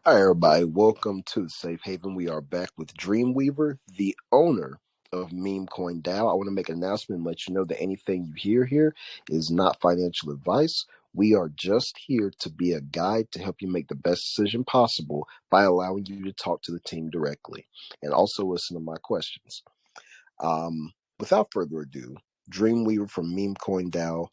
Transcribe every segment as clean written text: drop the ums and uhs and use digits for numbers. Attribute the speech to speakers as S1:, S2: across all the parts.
S1: Hi, everybody. Welcome to the Safe Haven. We are back with Dreamweaver, the owner of MemeCoinDao. I want to make an announcement and let you know that anything you hear here is not financial advice. We are just here to be a guide to help you make the best decision possible by allowing you to talk to the team directly and also listen to my questions. Without further ado, Dreamweaver from MemeCoinDao.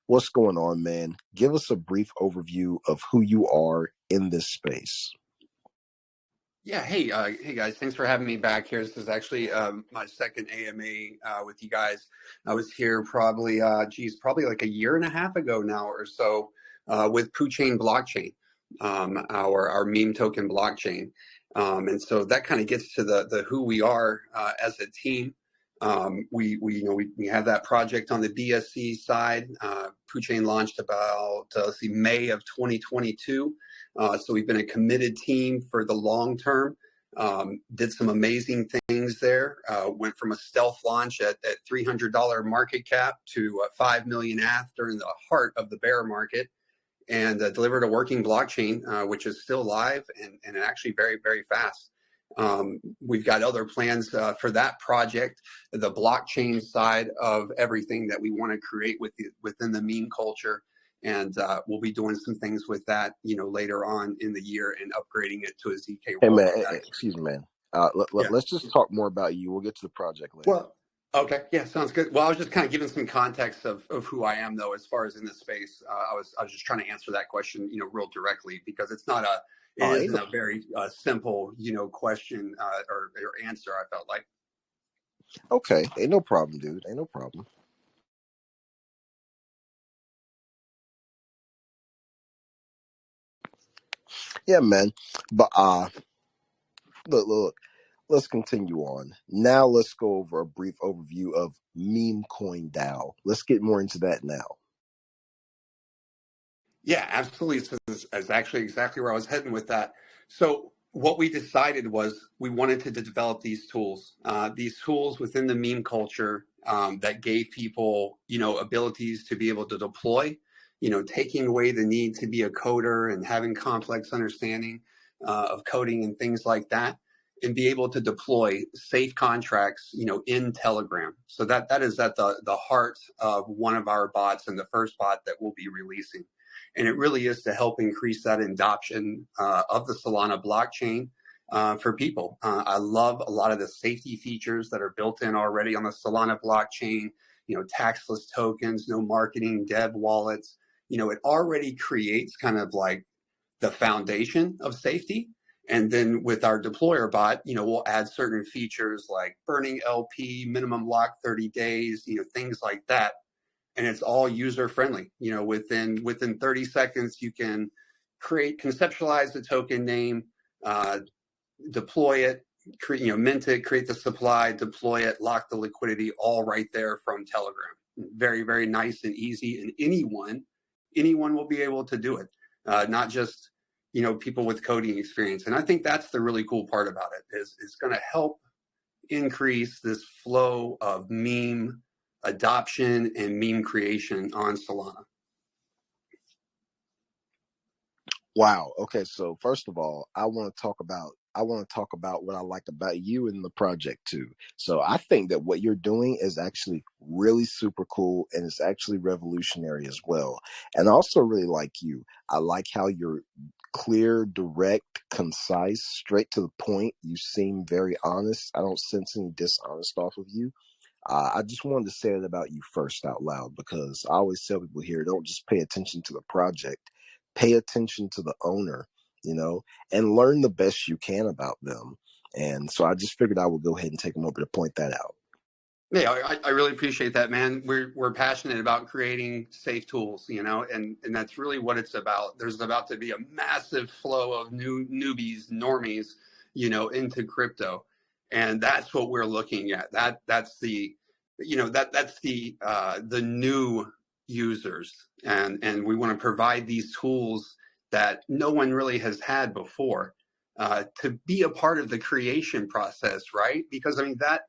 S1: What's going on, man? Give us a brief overview of who you are in this space.
S2: Yeah, hey guys, thanks for having me back here. This is actually my second AMA with you guys. I was here probably like a year and a half ago now or so with PooChain blockchain, our meme token blockchain, and so that kind of gets to the who we are as a team. We have that project on the BSC side. PooChain launched about May of 2022. So we've been a committed team for the long term. Did some amazing things there. Went from a stealth launch at $300 market cap to 5 million ATH during the heart of the bear market, and delivered a working blockchain, which is still live and actually very, very fast. We've got other plans for that project, the blockchain side of everything that we want to create within the meme culture. And we'll be doing some things with that, later on in the year and upgrading it to a ZK
S1: Hey
S2: roll.
S1: man, excuse me, man.
S2: Yeah.
S1: Let's just talk more about you. We'll get to the project later.
S2: Well, okay. Yeah, sounds good. Well, I was just kind of giving some context of who I am, though, as far as in this space. I was just trying to answer that question, real directly, because it
S1: Ain't
S2: isn't
S1: no,
S2: a very simple, question or answer. I felt like.
S1: okay, ain't no problem, dude. Ain't no problem. Yeah, man. But look. Let's continue on. Now let's go over a brief overview of MemeCoinDao. Let's get more into that now.
S2: Yeah, absolutely. So this is actually exactly where I was heading with that. So what we decided was we wanted to develop these tools within the meme culture that gave people, abilities to be able to deploy, taking away the need to be a coder and having complex understanding of coding and things like that, and be able to deploy safe contracts, in Telegram. So that is at the heart of one of our bots and the first bot that we'll be releasing. And it really is to help increase that adoption of the Solana blockchain for people. I love a lot of the safety features that are built in already on the Solana blockchain, taxless tokens, no marketing, dev wallets. It already creates kind of like the foundation of safety. And then with our deployer bot, we'll add certain features like burning LP, minimum lock 30 days, things like that. And it's all user friendly. Within 30 seconds, you can conceptualize the token name, deploy it, mint it, create the supply, deploy it, lock the liquidity, all right there from Telegram. Very, very nice and easy. And anyone will be able to do it, not just people with coding experience. And I think that's the really cool part about it is it's going to help increase this flow of meme adoption and meme creation on Solana.
S1: Wow. Okay. So first of all, I want to talk about what I like about you and the project too. So I think that what you're doing is actually really super cool and it's actually revolutionary as well. And I also really like you. I like how you're clear, direct, concise, straight to the point. You seem very honest. I don't sense any dishonest off of you. I just wanted to say it about you first out loud because I always tell people here, don't just pay attention to the project, pay attention to the owner, and learn the best you can about them. And so I just figured I would go ahead and take a moment to point that out.
S2: Yeah, I really appreciate that, man. We're passionate about creating safe tools, and that's really what it's about. There's about to be a massive flow of newbies, normies, into crypto, and that's what we're looking at. That's the new users, and we want to provide these tools that no one really has had before to be a part of the creation process, right? Because I mean that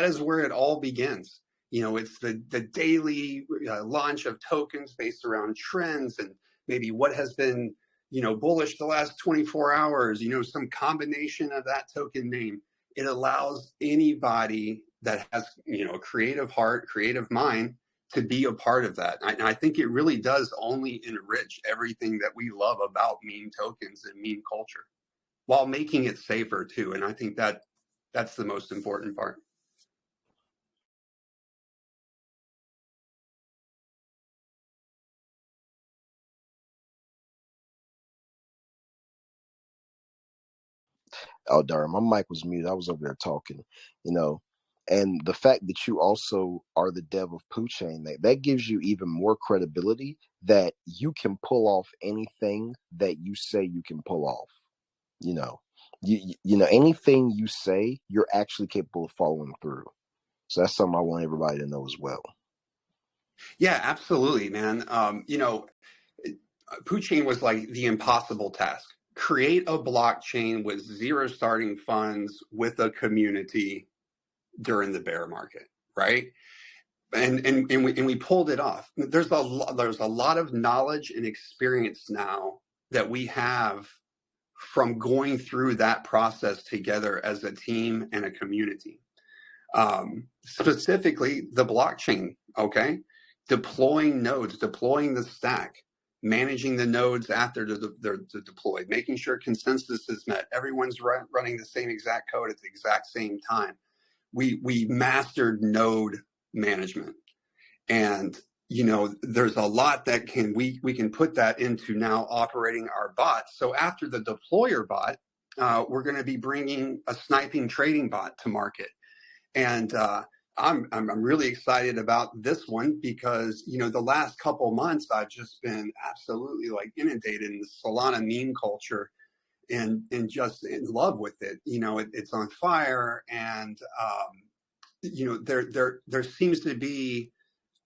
S2: is where it all begins. It's the daily launch of tokens based around trends and maybe what has been bullish the last 24 hours, some combination of that token name. It allows anybody that has, a creative heart, creative mind to be a part of that. And I think it really does only enrich everything that we love about meme tokens and meme culture while making it safer too. And I think that's the most important part.
S1: Oh, darn, my mic was muted. I was over there talking, you know. And the fact that you also are the dev of PooChain, that gives you even more credibility that you can pull off anything that you say you can pull off. You know, anything you say, you're actually capable of following through. So that's something I want everybody to know as well.
S2: Yeah, absolutely, man. PooChain was like the impossible task. Create a blockchain with zero starting funds with a community during the bear market, right? And we pulled it off. There's a lot of knowledge and experience now that we have from going through that process together as a team and a community. Specifically, the blockchain, okay? Deploying nodes, deploying the stack, managing the nodes after they're deployed, making sure consensus is met. Everyone's running the same exact code at the exact same time. We mastered node management. And there's a lot that we can put that into now operating our bots. So after the deployer bot, we're going to be bringing a sniping trading bot to market. And I'm really excited about this one because the last couple months I've just been absolutely like inundated in the Solana meme culture and just in love with it. It's on fire, and there seems to be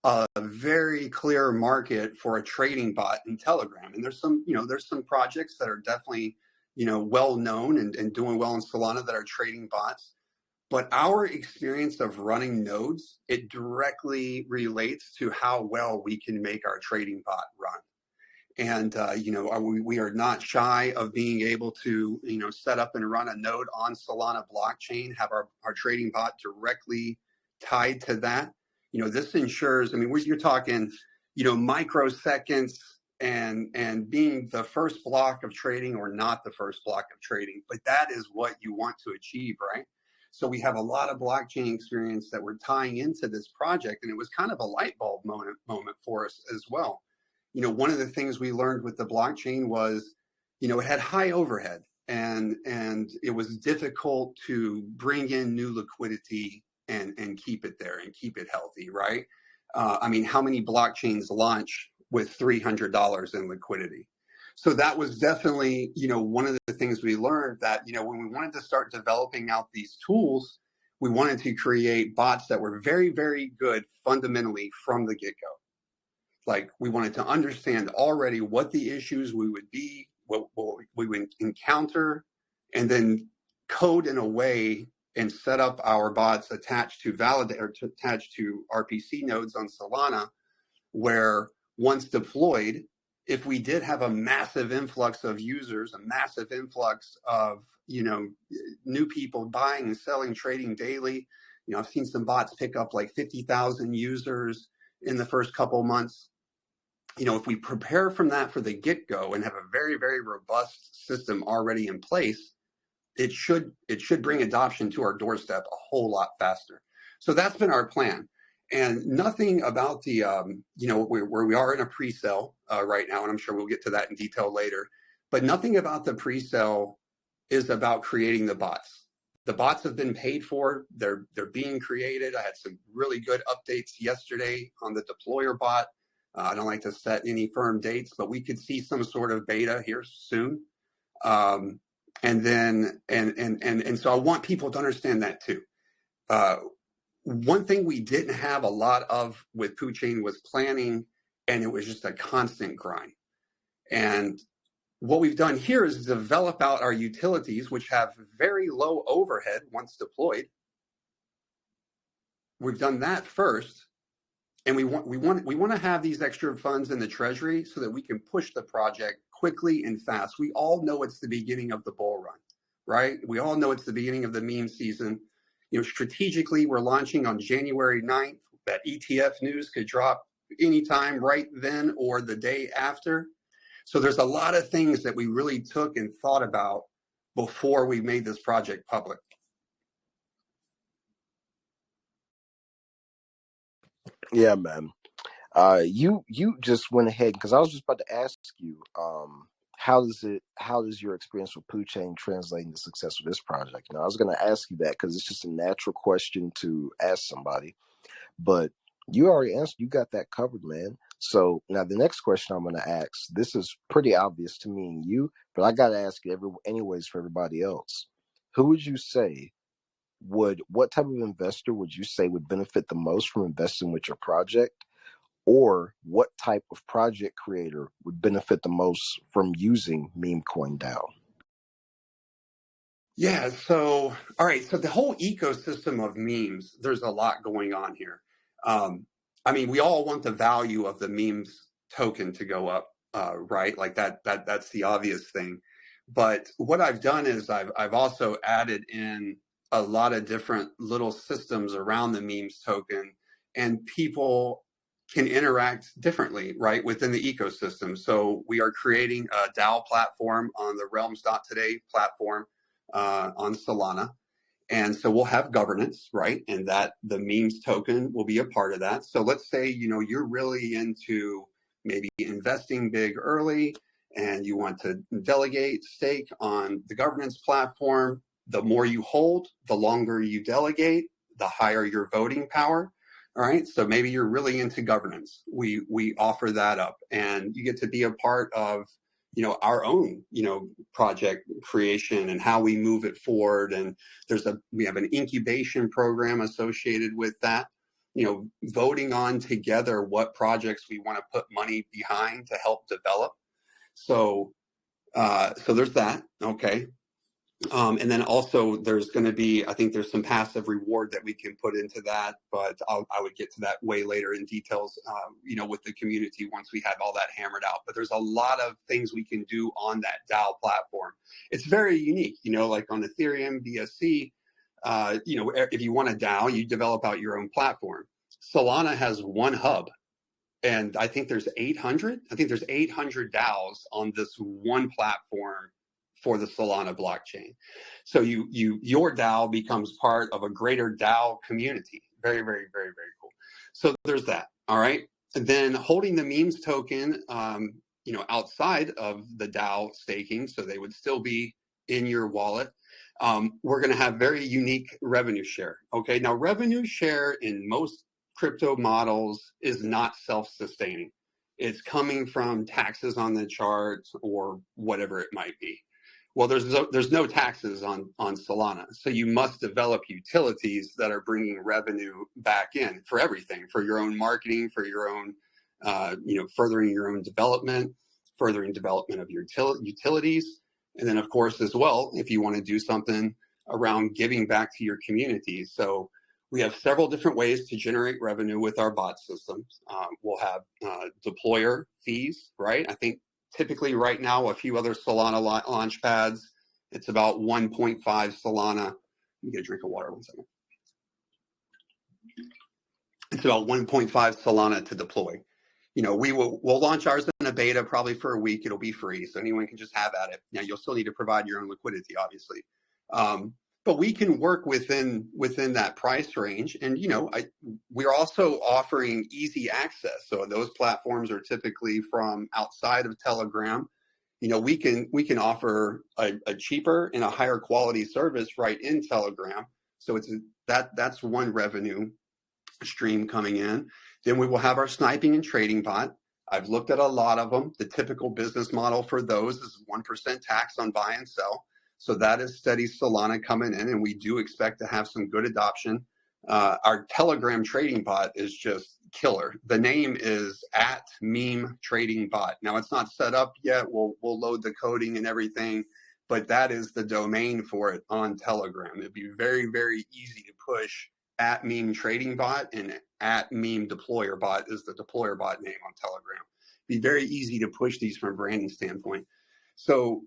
S2: a very clear market for a trading bot in Telegram. And there's some projects that are definitely well known and doing well in Solana that are trading bots. But our experience of running nodes, it directly relates to how well we can make our trading bot run. And, we are not shy of being able to, set up and run a node on Solana blockchain, have our trading bot directly tied to that. This ensures, you're talking, microseconds and being the first block of trading or not the first block of trading. But that is what you want to achieve, right? So we have a lot of blockchain experience that we're tying into this project, and it was kind of a light bulb moment for us as well. One of the things we learned with the blockchain was, it had high overhead, and it was difficult to bring in new liquidity and keep it there and keep it healthy, right? How many blockchains launch with $300 in liquidity? So that was definitely, one of the things we learned, that, when we wanted to start developing out these tools, we wanted to create bots that were very, very good fundamentally from the get-go. Like, we wanted to understand already what the issues we would be, what we would encounter, and then code in a way and set up our bots attached to attached to RPC nodes on Solana, where once deployed, if we did have a massive influx of users, a massive influx of new people buying and selling, trading daily, I've seen some bots pick up like 50,000 users in the first couple months. If we prepare from that for the get-go and have a very, very robust system already in place, it should bring adoption to our doorstep a whole lot faster. So that's been our plan. And nothing about the, where we are in a pre-sale right now, and I'm sure we'll get to that in detail later, but nothing about the pre-sale is about creating the bots. The bots have been paid for. They're being created. I had some really good updates yesterday on the deployer bot. I don't like to set any firm dates, but we could see some sort of beta here soon. And so I want people to understand that too. One thing we didn't have a lot of with PooChain was planning, and it was just a constant grind. And what we've done here is develop out our utilities, which have very low overhead once deployed. We've done that first, and we want to have these extra funds in the treasury so that we can push the project quickly and fast. We all know it's the beginning of the bull run, right? We all know it's the beginning of the meme season. Strategically, we're launching on January 9th. That ETF news could drop anytime right then or the day after. So there's a lot of things that we really took and thought about before we made this project public.
S1: Yeah, man. You just went ahead because I was just about to ask you, how does your experience with Poo Chain translate into success with this project? I was going to ask you that because it's just a natural question to ask somebody, but you already answered. You got that covered, man. So now the next question I'm going to ask, this is pretty obvious to me and you, but I got to ask it anyways for everybody else. Who would you say what type of investor would you say would benefit the most from investing with your project? Or what type of project creator would benefit the most from using MemeCoinDao?
S2: Yeah, so, all right, so the whole ecosystem of memes, there's a lot going on here. I mean, we all want the value of the memes token to go up, right? Like that's the obvious thing. But what I've done is I've also added in a lot of different little systems around the memes token, and people can interact differently, right, within the ecosystem. So we are creating a DAO platform on the Realms.today platform on Solana. And so we'll have governance, right? And that the memes token will be a part of that. So let's say, you're really into maybe investing big early and you want to delegate stake on the governance platform. The more you hold, the longer you delegate, the higher your voting power. All right. So maybe you're really into governance. We offer that up, and you get to be a part of our own project creation and how we move it forward. And we have an incubation program associated with that, voting on together what projects we want to put money behind to help develop. So there's that. Okay. And then also there's going to be, I think there's some passive reward that we can put into that, but I would get to that way later in details, with the community once we have all that hammered out. But there's a lot of things we can do on that DAO platform. It's very unique, like on Ethereum, BSC, if you want a DAO, you develop out your own platform. Solana has one hub. And I think there's 800 DAOs on this one platform for the Solana blockchain. So your DAO becomes part of a greater DAO community. Very, very, very, very cool. So there's that. All right. And then holding the memes token, outside of the DAO staking, so they would still be in your wallet. We're going to have very unique revenue share. Okay. Now, revenue share in most crypto models is not self-sustaining. It's coming from taxes on the charts or whatever it might be. Well, there's no taxes on Solana, so you must develop utilities that are bringing revenue back in for everything, for your own marketing, for your own, furthering your own development, furthering development of your utilities, and then of course as well, if you want to do something around giving back to your community. So we have several different ways to generate revenue with our bot systems. We'll have deployer fees, right? I think typically right now, a few other Solana launch pads, it's about 1.5 Solana. Let me get a drink of water 1 second. It's about 1.5 Solana to deploy. We'll launch ours in a beta probably for a week. It'll be free, so anyone can just have at it. Now, you'll still need to provide your own liquidity, obviously. But we can work within that price range. And, we're also offering easy access. So those platforms are typically from outside of Telegram. We can offer a cheaper and a higher quality service right in Telegram. So that's one revenue stream coming in. Then we will have our sniping and trading bot. I've looked at a lot of them. The typical business model for those is 1% tax on buy and sell. So that is steady Solana coming in, and we do expect to have some good adoption. Our Telegram trading bot is just killer. The name is @MemeTradingBot. Now it's not set up yet. We'll load the coding and everything, but that is the domain for it on Telegram. It'd be very, very easy to push @MemeTradingBot, and @MemeDeployerBot is the deployer bot name on Telegram. Be very easy to push these from a branding standpoint. So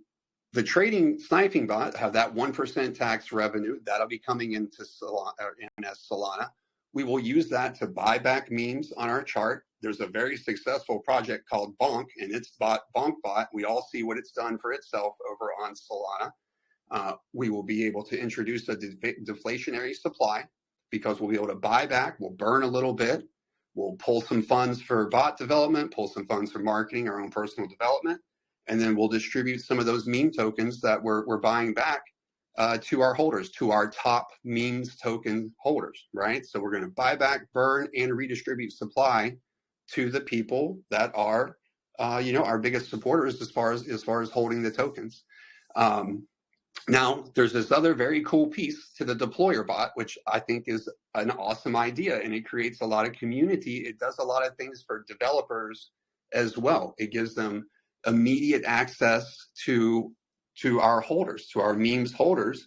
S2: the trading sniping bot have that 1% tax revenue that'll be coming into Solana. We will use that to buy back memes on our chart. There's a very successful project called Bonk, and it's BonkBot. We all see what it's done for itself over on Solana. We will be able to introduce a deflationary supply because we'll be able to buy back. We'll burn a little bit. We'll pull some funds for bot development, pull some funds for marketing, our own personal development, and then we'll distribute some of those meme tokens that we're buying back to our holders, to our top memes token holders, right? So we're going to buy back, burn, and redistribute supply to the people that are, our biggest supporters as far as holding the tokens. Now, there's this other very cool piece to the deployer bot, which I think is an awesome idea, and it creates a lot of community. It does a lot of things for developers as well. It gives them immediate access to our holders, to our memes holders.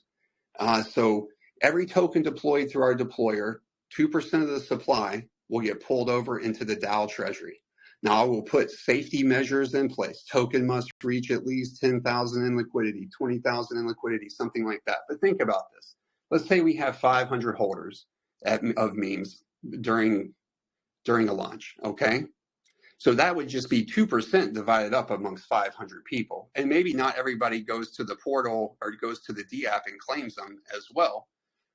S2: So every token deployed through our deployer, 2% of the supply will get pulled over into the DAO treasury. Now, I will put safety measures in place. Token must reach at least 10,000 in liquidity, 20,000 in liquidity, something like that. But think about this. Let's say we have 500 holders of memes during a launch, okay? So that would just be 2% divided up amongst 500 people. And maybe not everybody goes to the portal or goes to the D app and claims them as well.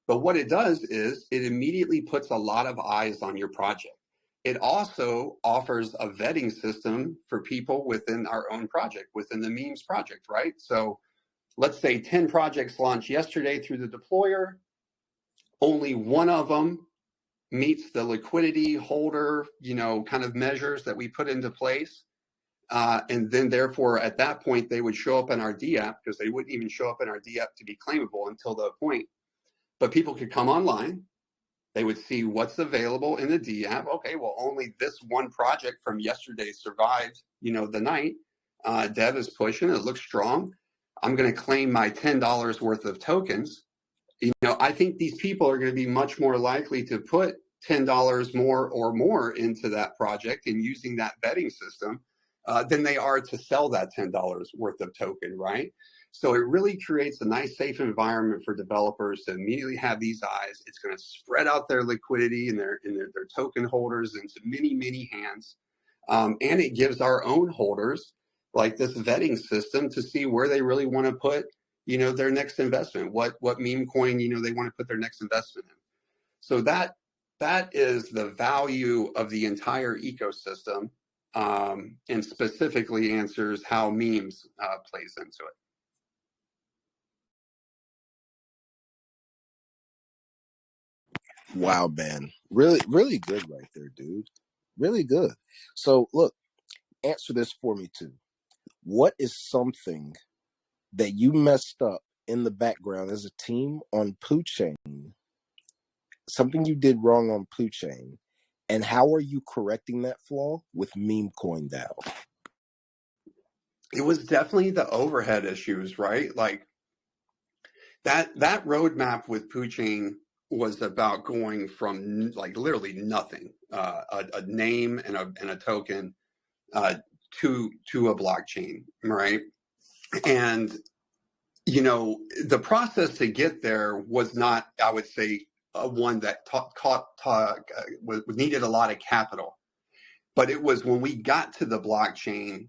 S2: But what it does is it immediately puts a lot of eyes on your project. It also offers a vetting system for people within our own project, within the memes project, right? So let's say 10 projects launched yesterday through the deployer. Only one of them meets the liquidity holder, kind of measures that we put into place. And then therefore, at that point, they would show up in our D app, because they wouldn't even show up in our D app to be claimable until the point. But people could come online. They would see what's available in the D app. Okay, well, only this one project from yesterday survived, the night. Dev is pushing. It looks strong. I'm going to claim my $10 worth of tokens. I think these people are going to be much more likely to put $10 more into that project and using that vetting system than they are to sell that $10 worth of token, right? So it really creates a nice, safe environment for developers to immediately have these eyes. It's going to spread out their liquidity and their token holders into many, many hands. And it gives our own holders like this vetting system to see where they really want to put their next investment, what meme coin, they want to put their next investment in. So that is the value of the entire ecosystem, and specifically answers how memes plays into it.
S1: Wow, man. Really, really good right there, dude. Really good. So look, answer this for me too. What is something that you messed up in the background as a team on PooChain? Something you did wrong on PooChain, and how are you correcting that flaw with MemeCoinDao?
S2: It was definitely the overhead issues, right? Like that roadmap with PooChain was about going from like literally nothing, a name and a token, to a blockchain, right? And the process to get there was not, I would say, one that needed a lot of capital. But it was when we got to the blockchain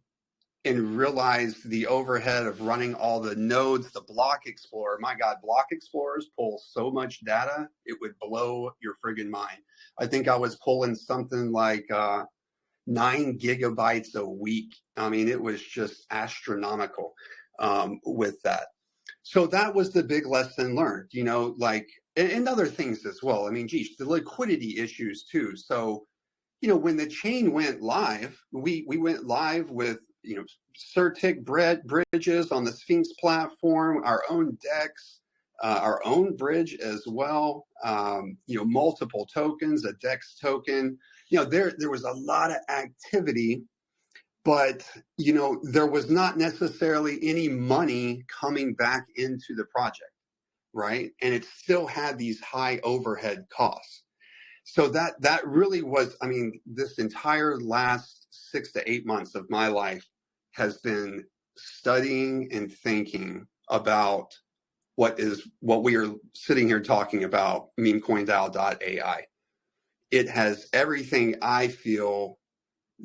S2: and realized the overhead of running all the nodes, the Block Explorer. My God, Block Explorers pull so much data, it would blow your friggin' mind. I think I was pulling something like 9 gigabytes a week. I mean, it was just astronomical with that. So that was the big lesson learned, and other things as well. I mean, geez, the liquidity issues too. So, when the chain went live, we went live with, Certic bridges on the Sphinx platform, our own DEX, our own bridge as well, multiple tokens, a DEX token. There was a lot of activity, but, there was not necessarily any money coming back into the project, right? And it still had these high overhead costs. So that really was, I mean, this entire last 6 to 8 months of my life has been studying and thinking about what we are sitting here talking about, MemeCoinDao.ai. It has everything I feel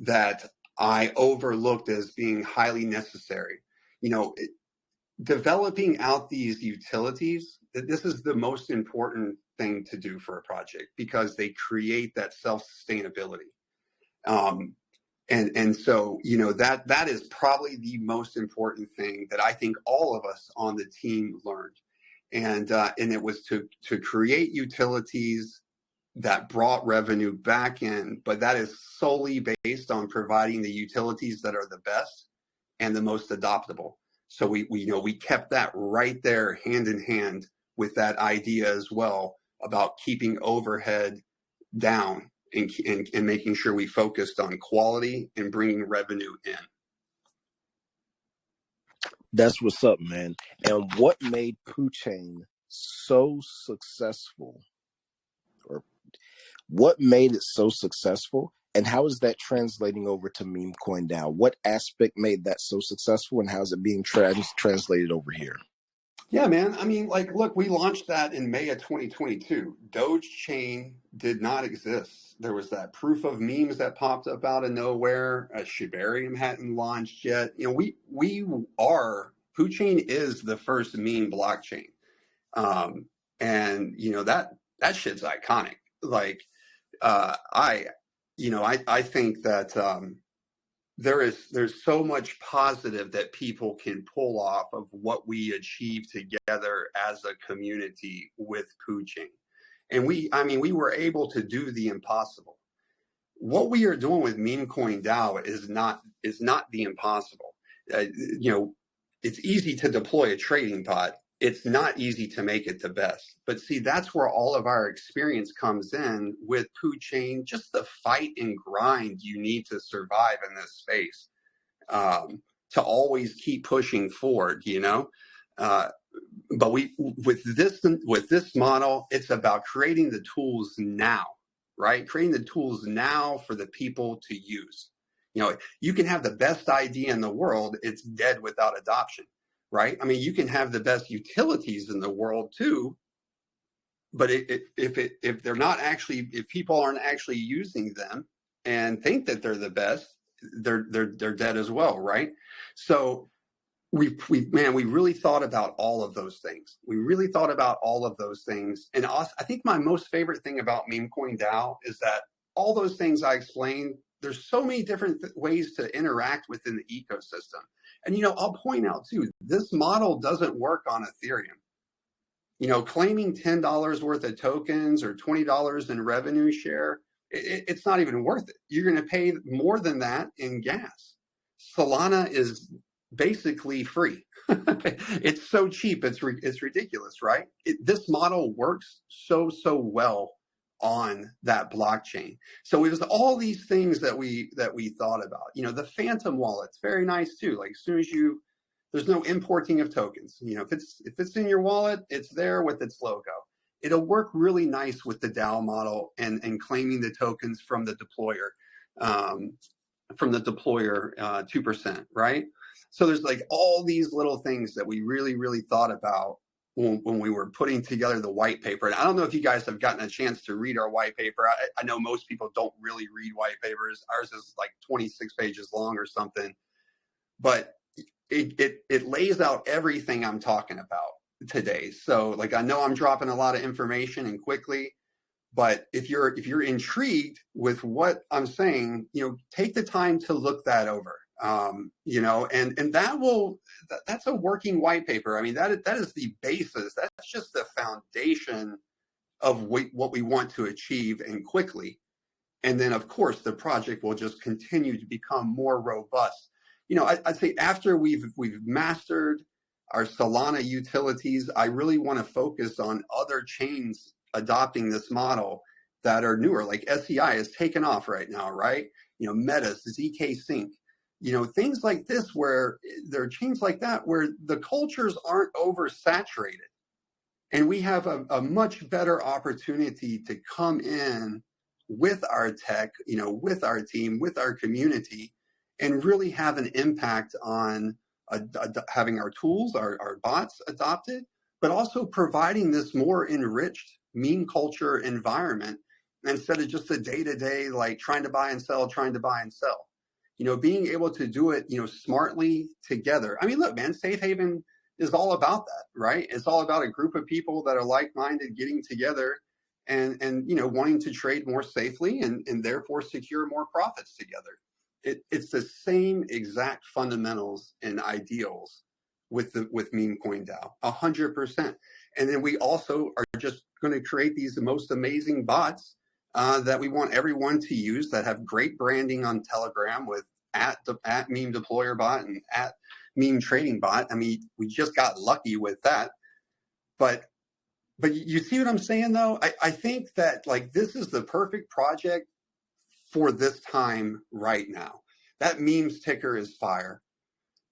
S2: that I overlooked as being highly necessary. You know, developing out these utilities, this is the most important thing to do for a project because they create that self-sustainability. And so, you know, that is probably the most important thing that I think all of us on the team learned. And it was to create utilities that brought revenue back in, but that is solely based on providing the utilities that are the best and the most adoptable. So we kept that right there hand in hand with that idea as well about keeping overhead down and making sure we focused on quality and bringing revenue in.
S1: That's what's up, man. And what made PooChain so successful, or what made it so successful, and how is that translating over to MemeCoinDao? What aspect made that so successful, and how is it being translated over here?
S2: Yeah, man. I mean, like, look, we launched that in May of 2022. Doge Chain did not exist. There was that proof of memes that popped up out of nowhere. Shibarium hadn't launched yet. You know, PooChain is the first meme blockchain. And you know, that shit's iconic. Like, I think that, there's so much positive that people can pull off of what we achieved together as a community with PooChain. And we were able to do the impossible. What we are doing with MemeCoinDao is not the impossible. You know, it's easy to deploy a trading bot. It's not easy to make it the best. But see, that's where all of our experience comes in with PooChain, just the fight and grind you need to survive in this space, to always keep pushing forward, you know? But with this model, it's about creating the tools now, right? Creating the tools now for the people to use. You know, you can have the best idea in the world, it's dead without adoption, right? I mean, you can have the best utilities in the world too, but if they're not actually, if people aren't actually using them and think that they're the best, they're dead as well, right? So we really thought about all of those things. We really thought about all of those things. And also, I think my most favorite thing about MemeCoinDao is that all those things I explained, there's so many different ways to interact within the ecosystem. And, you know, I'll point out too, this model doesn't work on Ethereum. You know, claiming $10 worth of tokens or $20 in revenue share, it's not even worth it. You're going to pay more than that in gas. Solana is basically free. It's so cheap, it's ridiculous, right? This model works so well on that blockchain. So it was all these things that we thought about. You know, the Phantom wallet's very nice too. Like, as soon as there's no importing of tokens. You know, if it's in your wallet, it's there with its logo. It'll work really nice with the DAO model and claiming the tokens from the deployer. 2%, right? So there's like all these little things that we really thought about when we were putting together the white paper. And I don't know if you guys have gotten a chance to read our white paper. I know most people don't really read white papers. Ours is like 26 pages long or something, but it lays out everything I'm talking about today. So like, I know I'm dropping a lot of information and quickly, but if you're intrigued with what I'm saying, you know, take the time to look that over. You know, and that's a working white paper. I mean, that is the basis. That's just the foundation of what we want to achieve and quickly. And then, of course, the project will just continue to become more robust. You know, I'd say after we've mastered our Solana utilities, I really want to focus on other chains adopting this model that are newer. Like SEI is taken off right now, right? You know, Meta's, ZK Sync, you know, things like this, where there are chains like that where the cultures aren't oversaturated. And we have a much better opportunity to come in with our tech, with our team, with our community, and really have an impact on having our tools, our bots adopted, but also providing this more enriched meme culture environment instead of just a day-to-day, like trying to buy and sell, trying to buy and sell. Being able to do it, smartly together. I mean, look, man, Safe Haven is all about that, right? It's all about a group of people that are like-minded getting together and wanting to trade more safely and therefore secure more profits together. It's the same exact fundamentals and ideals with MemeCoinDao, 100%. And then we also are just going to create these most amazing bots that we want everyone to use that have great branding on Telegram with at Meme Deployer Bot and at Meme Trading Bot. I mean, we just got lucky with that. But you see what I'm saying, though? I think that like this is the perfect project for this time right now. That memes ticker is fire.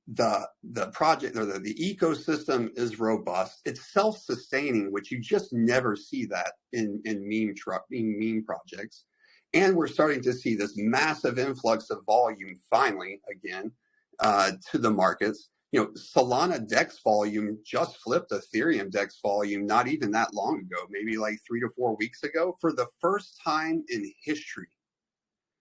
S2: The project or the ecosystem is robust. It's self-sustaining, which you just never see that in meme projects. And we're starting to see this massive influx of volume finally again to the markets. Solana DEX volume just flipped Ethereum DEX volume not even that long ago, maybe like 3 to 4 weeks ago, for the first time in history.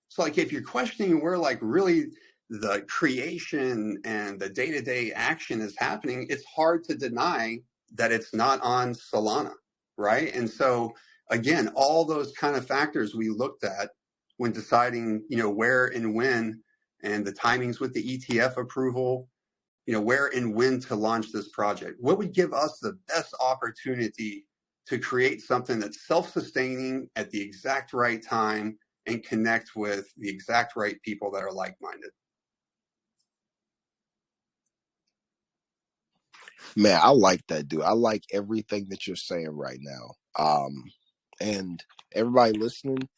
S2: So like if you're questioning where like really the creation and the day-to-day action is happening, it's hard to deny that it's not on Solana, right? And so again, all those kind of factors we looked at when deciding, where and when, and the timings with the ETF approval, where and when to launch this project. What would give us the best opportunity to create something that's self-sustaining at the exact right time and connect with the exact right people that are like-minded?
S1: Man, I like that, dude. I like everything that you're saying right now. And everybody listening,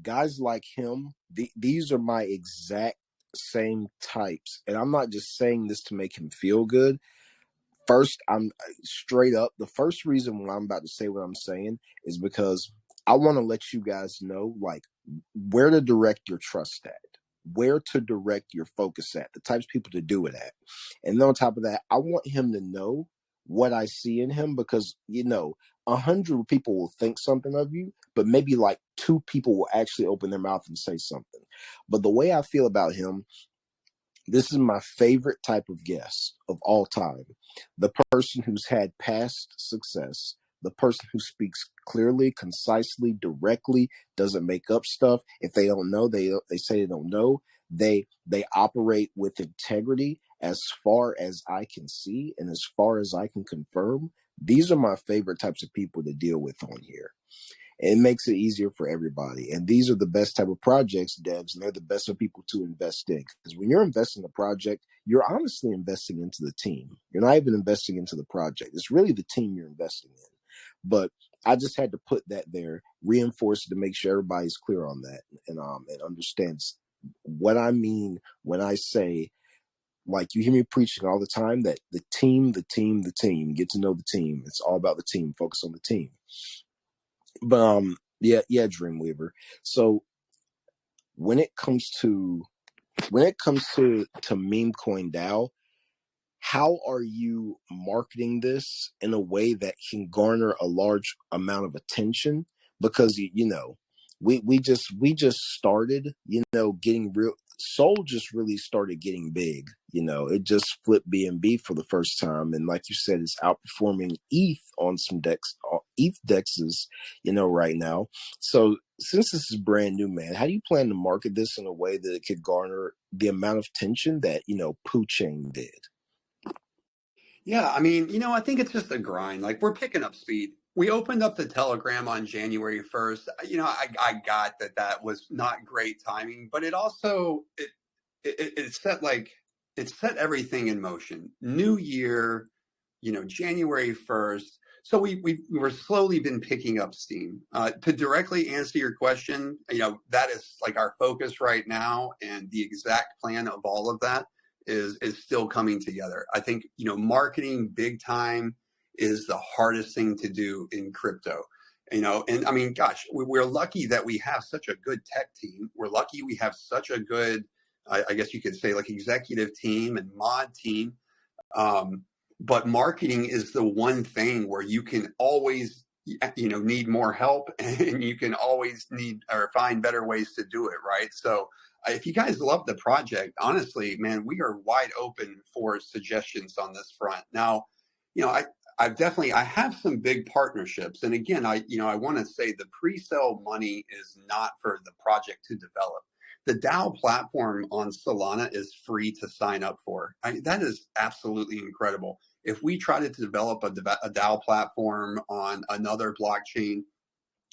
S1: guys like him, these are my exact same types. And I'm not just saying this to make him feel good. First, I'm straight up. The first reason why I'm about to say what I'm saying is because I want to let you guys know, like, where to direct your trust at, where to direct your focus at, the types of people to do it at. And then on top of that, I want him to know what I see in him because, 100 people will think something of you, but maybe like 2 people will actually open their mouth and say something. But the way I feel about him, this is my favorite type of guest of all time. The person who's had past success, the person who speaks clearly, concisely, directly, doesn't make up stuff. If they don't know, they say they don't know. They operate with integrity as far as I can see and as far as I can confirm. These are my favorite types of people to deal with on here. It makes it easier for everybody. And these are the best type of projects, devs, and they're the best of people to invest in. Because when you're investing in a project, you're honestly investing into the team. You're not even investing into the project. It's really the team you're investing in. But I just had to put that there, reinforce it to make sure everybody's clear on that and understands what I mean when I say, like you hear me preaching all the time, that the team, get to know the team. It's all about the team. Focus on the team. But yeah, Dreamweaver. So when it comes to MemeCoinDao, how are you marketing this in a way that can garner a large amount of attention? Because we just started, getting real. Soul just really started getting big. It just flipped BNB for the first time, and like you said, it's outperforming ETH on some ETH dexes, right now. So since this is brand new, man, how do you plan to market this in a way that it could garner the amount of attention that Poochain did?
S2: Yeah, I mean, I think it's just a grind. Like we're picking up speed. We opened up the Telegram on January 1st. I got that was not great timing, but it also it set everything in motion. New year, January 1st. So we're slowly been picking up steam. To directly answer your question, that is like our focus right now, and the exact plan of all of that is still coming together. I think, marketing big time is the hardest thing to do in crypto. And I mean, gosh, we're lucky that we have such a good tech team. We're lucky we have such a good, I guess you could say, like, executive team and mod team. But marketing is the one thing where you can always, need more help, and you can always need or find better ways to do it, right? So if you guys love the project, honestly, man, we are wide open for suggestions on this front. Now, I have some big partnerships, and again, I want to say the pre-sale money is not for the project to develop. The DAO platform on Solana is free to sign up for. That is absolutely incredible. If we try to develop a DAO platform on another blockchain,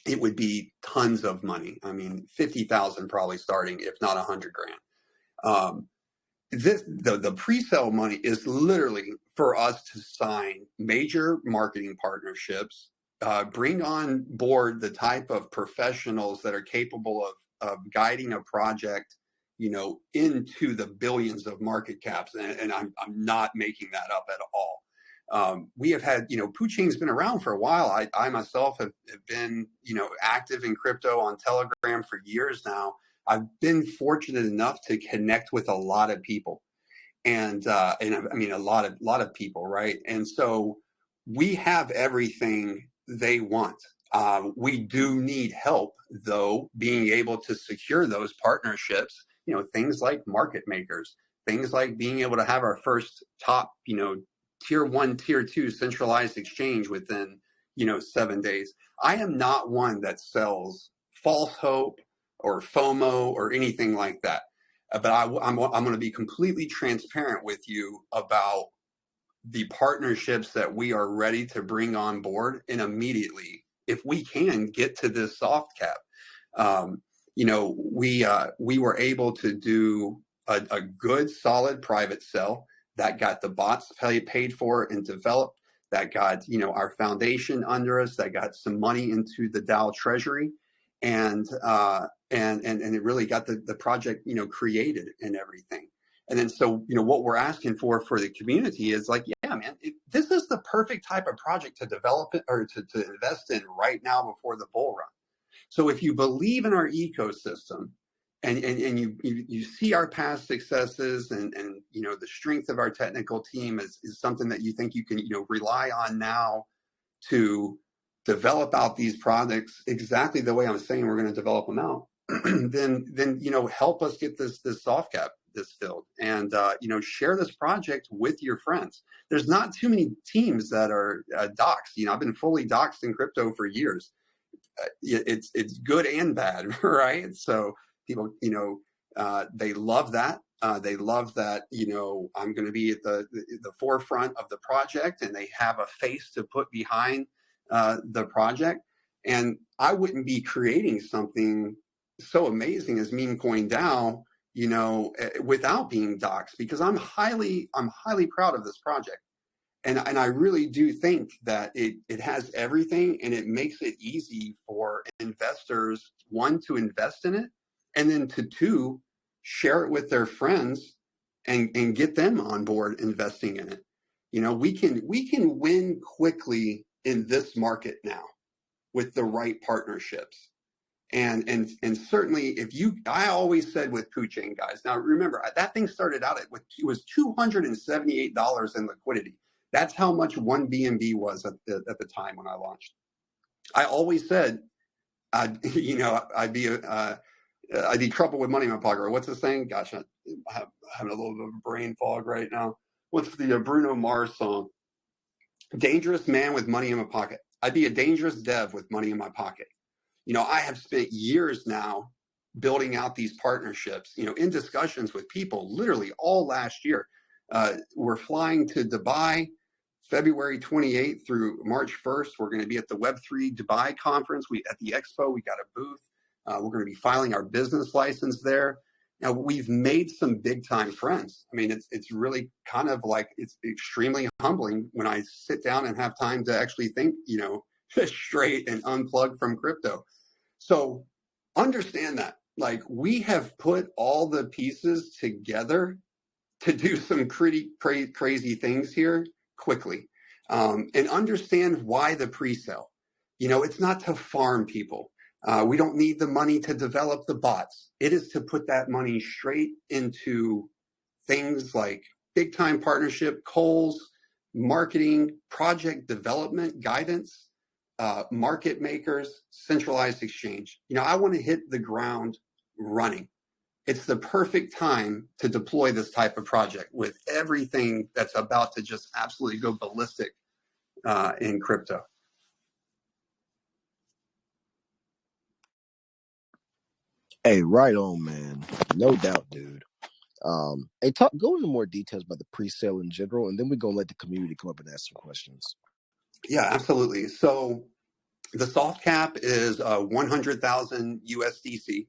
S2: it would be tons of money. I mean, 50,000 probably starting, if not 100 grand. The pre-sale money is literally for us to sign major marketing partnerships, bring on board the type of professionals that are capable of guiding a project, into the billions of market caps. And I'm not making that up at all. We have had, Poochain's been around for a while. I myself have been, active in crypto on Telegram for years now. I've been fortunate enough to connect with a lot of people, and I mean a lot of people, right? And so we have everything they want. We do need help, though, being able to secure those partnerships. Things like market makers, things like being able to have our first top, tier 1, tier 2 centralized exchange within 7 days. I am not one that sells false hope or FOMO or anything like that. But I'm going to be completely transparent with you about the partnerships that we are ready to bring on board, and immediately, if we can get to this soft cap. We were able to do a good, solid private sell that got the bots paid for and developed, that got our foundation under us, that got some money into the DAO treasury, and it really got the project created and everything. And then so what we're asking for the community is like, yeah, man, this is the perfect type of project to develop it or to invest in right now before the bull run. So if you believe in our ecosystem, and you see our past successes, and the strength of our technical team is something that you think you can rely on now to develop out these products exactly the way I'm saying we're going to develop them out, then help us get this soft cap filled, and share this project with your friends. There's not too many teams that are doxed. I've been fully doxed in crypto for years. It's good and bad, right? So people, they love that. They love that, I'm going to be at the forefront of the project, and they have a face to put behind the project. And I wouldn't be creating something so amazing as MemeCoinDao, without being doxed, because I'm highly proud of this project. And I really do think that it has everything, and it makes it easy for investors, one, to invest in it, and then to two, share it with their friends and get them on board investing in it. We can win quickly in this market now with the right partnerships. And certainly I always said with Poochain, guys, now remember, that thing started out it was $278 in liquidity. That's how much one BNB was at the time when I launched. I always said, I'd be trouble with money in my pocket. Or what's the saying? Gosh, I'm having a little bit of a brain fog right now. What's the Bruno Mars song? Dangerous man with money in my pocket. I'd be a dangerous dev with money in my pocket. I have spent years now building out these partnerships, in discussions with people literally all last year. We're flying to Dubai February 28th through March 1st. We're going to be at the Web3 Dubai conference. At the expo, we got a booth. We're going to be filing our business license there. Now, we've made some big time friends. I mean, it's really kind of like, it's extremely humbling when I sit down and have time to actually think, straight and unplug from crypto. So understand that, like, we have put all the pieces together to do some pretty crazy things here quickly. and understand why the pre-sale. It's not to farm people. We don't need the money to develop the bots. It is to put that money straight into things like big time partnership, Kohl's, marketing, project development, guidance, market makers, centralized exchange. I want to hit the ground running. It's the perfect time to deploy this type of project with everything that's about to just absolutely go ballistic in crypto.
S1: Hey, right on, man. No doubt, dude. Hey, go into more details about the pre-sale in general, and then we're gonna let the community come up and ask some questions.
S2: Yeah, absolutely. So the soft cap is 100,000 USDC,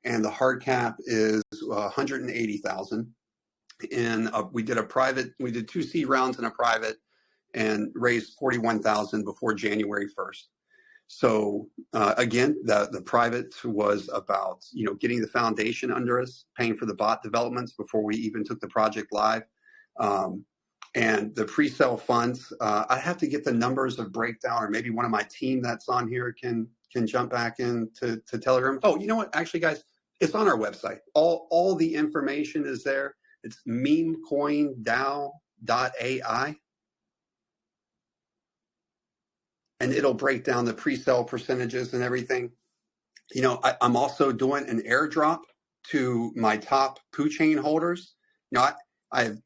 S2: and the hard cap is 180,000. And we did 2 seed rounds in a private, and raised 41,000 before January 1st. So again, the private was about getting the foundation under us, paying for the bot developments before we even took the project live, and the pre-sale funds. I have to get the numbers of breakdown, or maybe one of my team that's on here can jump back into Telegram. Oh, you know what? Actually, guys, it's on our website. All the information is there. It's MemeCoinDao.ai. And it'll break down the pre-sale percentages and everything. I'm also doing an airdrop to my top Poo Chain holders. I've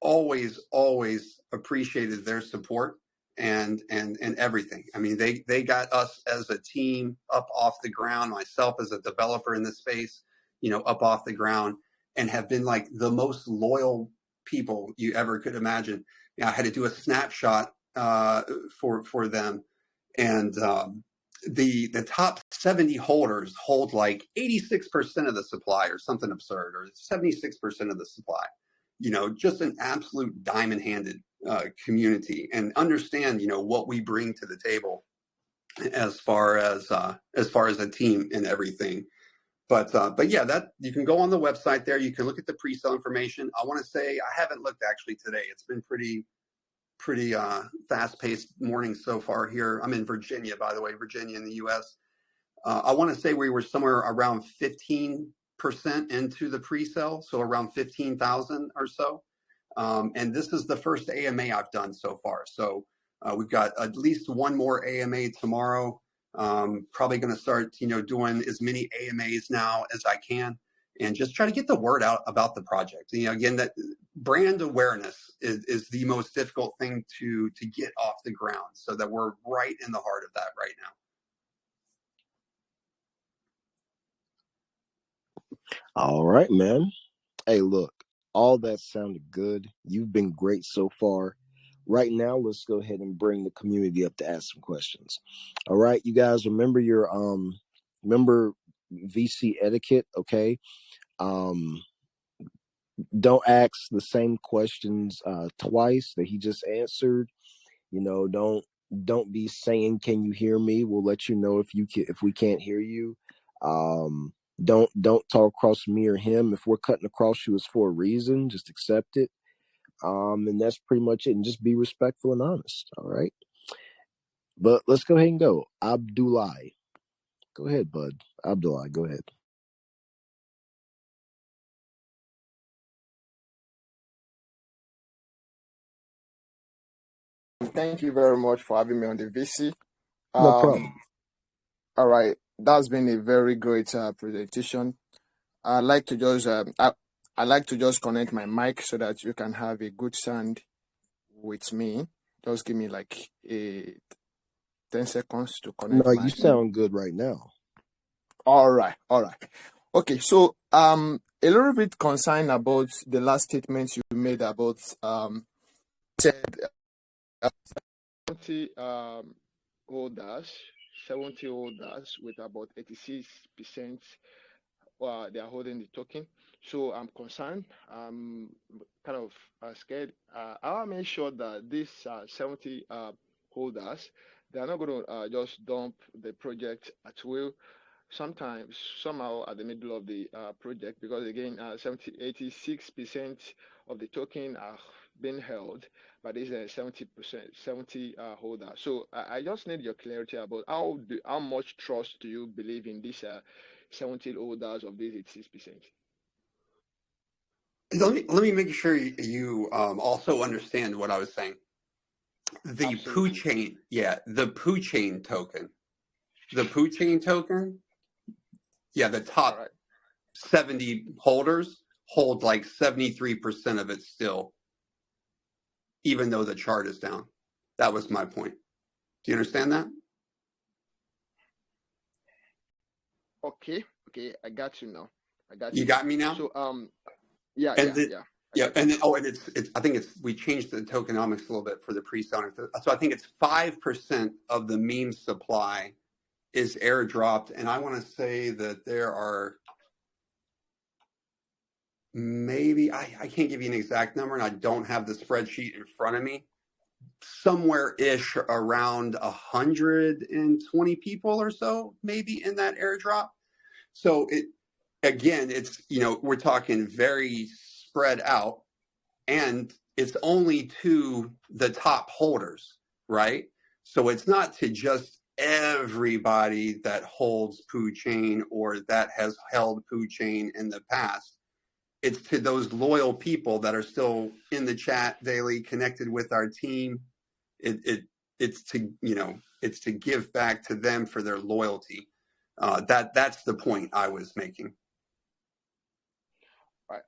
S2: always appreciated their support and everything. I mean, they got us as a team up off the ground. Myself as a developer in this space, up off the ground, and have been like the most loyal people you ever could imagine. I had to do a snapshot for them, and the top 70 holders hold like 86% of the supply, or something absurd, or 76% of the supply. Just an absolute diamond-handed community, and understand what we bring to the table as far as a team and everything. But yeah, that you can go on the website there. You can look at the pre-sale information. I want to say I haven't looked actually today. It's been pretty fast-paced morning so far here. I'm in Virginia, by the way, Virginia in the U.S. I want to say we were somewhere around 15% into the pre-sale, so around 15,000 or so. And this is the first AMA I've done so far. So we've got at least one more AMA tomorrow. Probably going to start, doing as many AMAs now as I can, and just try to get the word out about the project. Again, that brand awareness is the most difficult thing to get off the ground, so that we're right in the heart of that right now.
S1: All right, man. Hey, look, all that sounded good. You've been great so far. Right now, let's go ahead and bring the community up to ask some questions. All right, you guys, remember your remember VC etiquette, okay? Don't ask the same questions twice that he just answered. Don't be saying, "Can you hear me?" We'll let you know if we can't hear you. Don't talk across me or him. If we're cutting across you, it's for a reason. Just accept it. And that's pretty much it. And just be respectful and honest. All right. But let's go ahead and go. Abdullah. Go ahead, bud. Abdullah, go ahead.
S3: Thank you very much for having me on the VC.
S1: No problem.
S3: All right, that's been a very great presentation. I'd like to just I like to just connect my mic so that you can have a good sound with me. Just give me like 10 seconds to connect
S1: No,
S3: my.
S1: you sound good right now.
S3: All right. Okay, so a little bit concerned about the last statement you made about said 70 holders, 70 holders with about 86% they are holding the token. So I'm concerned. I'm kind of scared. I'll make sure that these 70 holders, they are not going to just dump the project at will. Sometimes, somehow, at the middle of the project, because again, 86% of the token are being held by these 70 holders. So I just need your clarity about how much trust do you believe in these 70 holders of these 86%?
S2: Let me make sure you also understand what I was saying. The Poo
S3: Absolutely.
S2: Chain, yeah, the Poo Chain token. The Poo Chain token, yeah, the
S3: All
S2: top
S3: right.
S2: 70 holders hold like 73% of it still, even though the chart is down. That was my point. Do you understand that?
S3: Okay. Okay. I got you now. I got
S2: You
S3: you now.
S2: got me now?
S3: So yeah,
S2: And
S3: yeah,
S2: the,
S3: yeah. I
S2: yeah,
S3: got you.
S2: and it's I think we changed the tokenomics a little bit for the pre-sale. So I think it's 5% of the meme supply is airdropped, and I want to say that there are maybe I can't give you an exact number, and I don't have the spreadsheet in front of me. Somewhere ish around 120 people or so, maybe in that airdrop. So it's we're talking very spread out, and it's only to the top holders, right? So it's not to just everybody that holds Poo Chain or that has held Poo Chain in the past. It's to those loyal people that are still in the chat daily, connected with our team. It's to give back to them for their loyalty. That's the point I was making.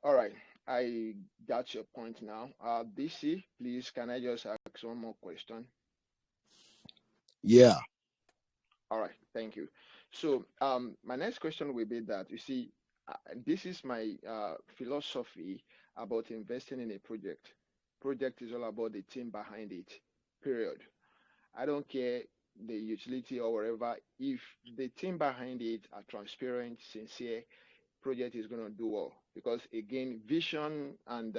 S3: All right. I got your point now. DC, please, can I just ask one more question?
S1: Yeah.
S3: All right. Thank you. So, my next question will be that you see, this is my philosophy about investing in a project. Project is all about the team behind it. Period. I don't care the utility or whatever. If the team behind it are transparent, sincere, project is going to do well. Because again, vision and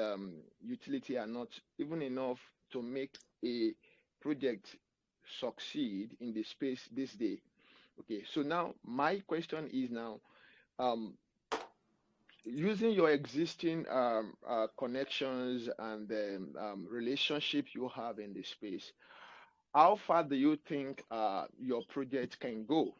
S3: utility are not even enough to make a project succeed in the space this day. Okay, so now my question is now, um, using your existing connections and relationship you have in the space, how far do you think your project can go?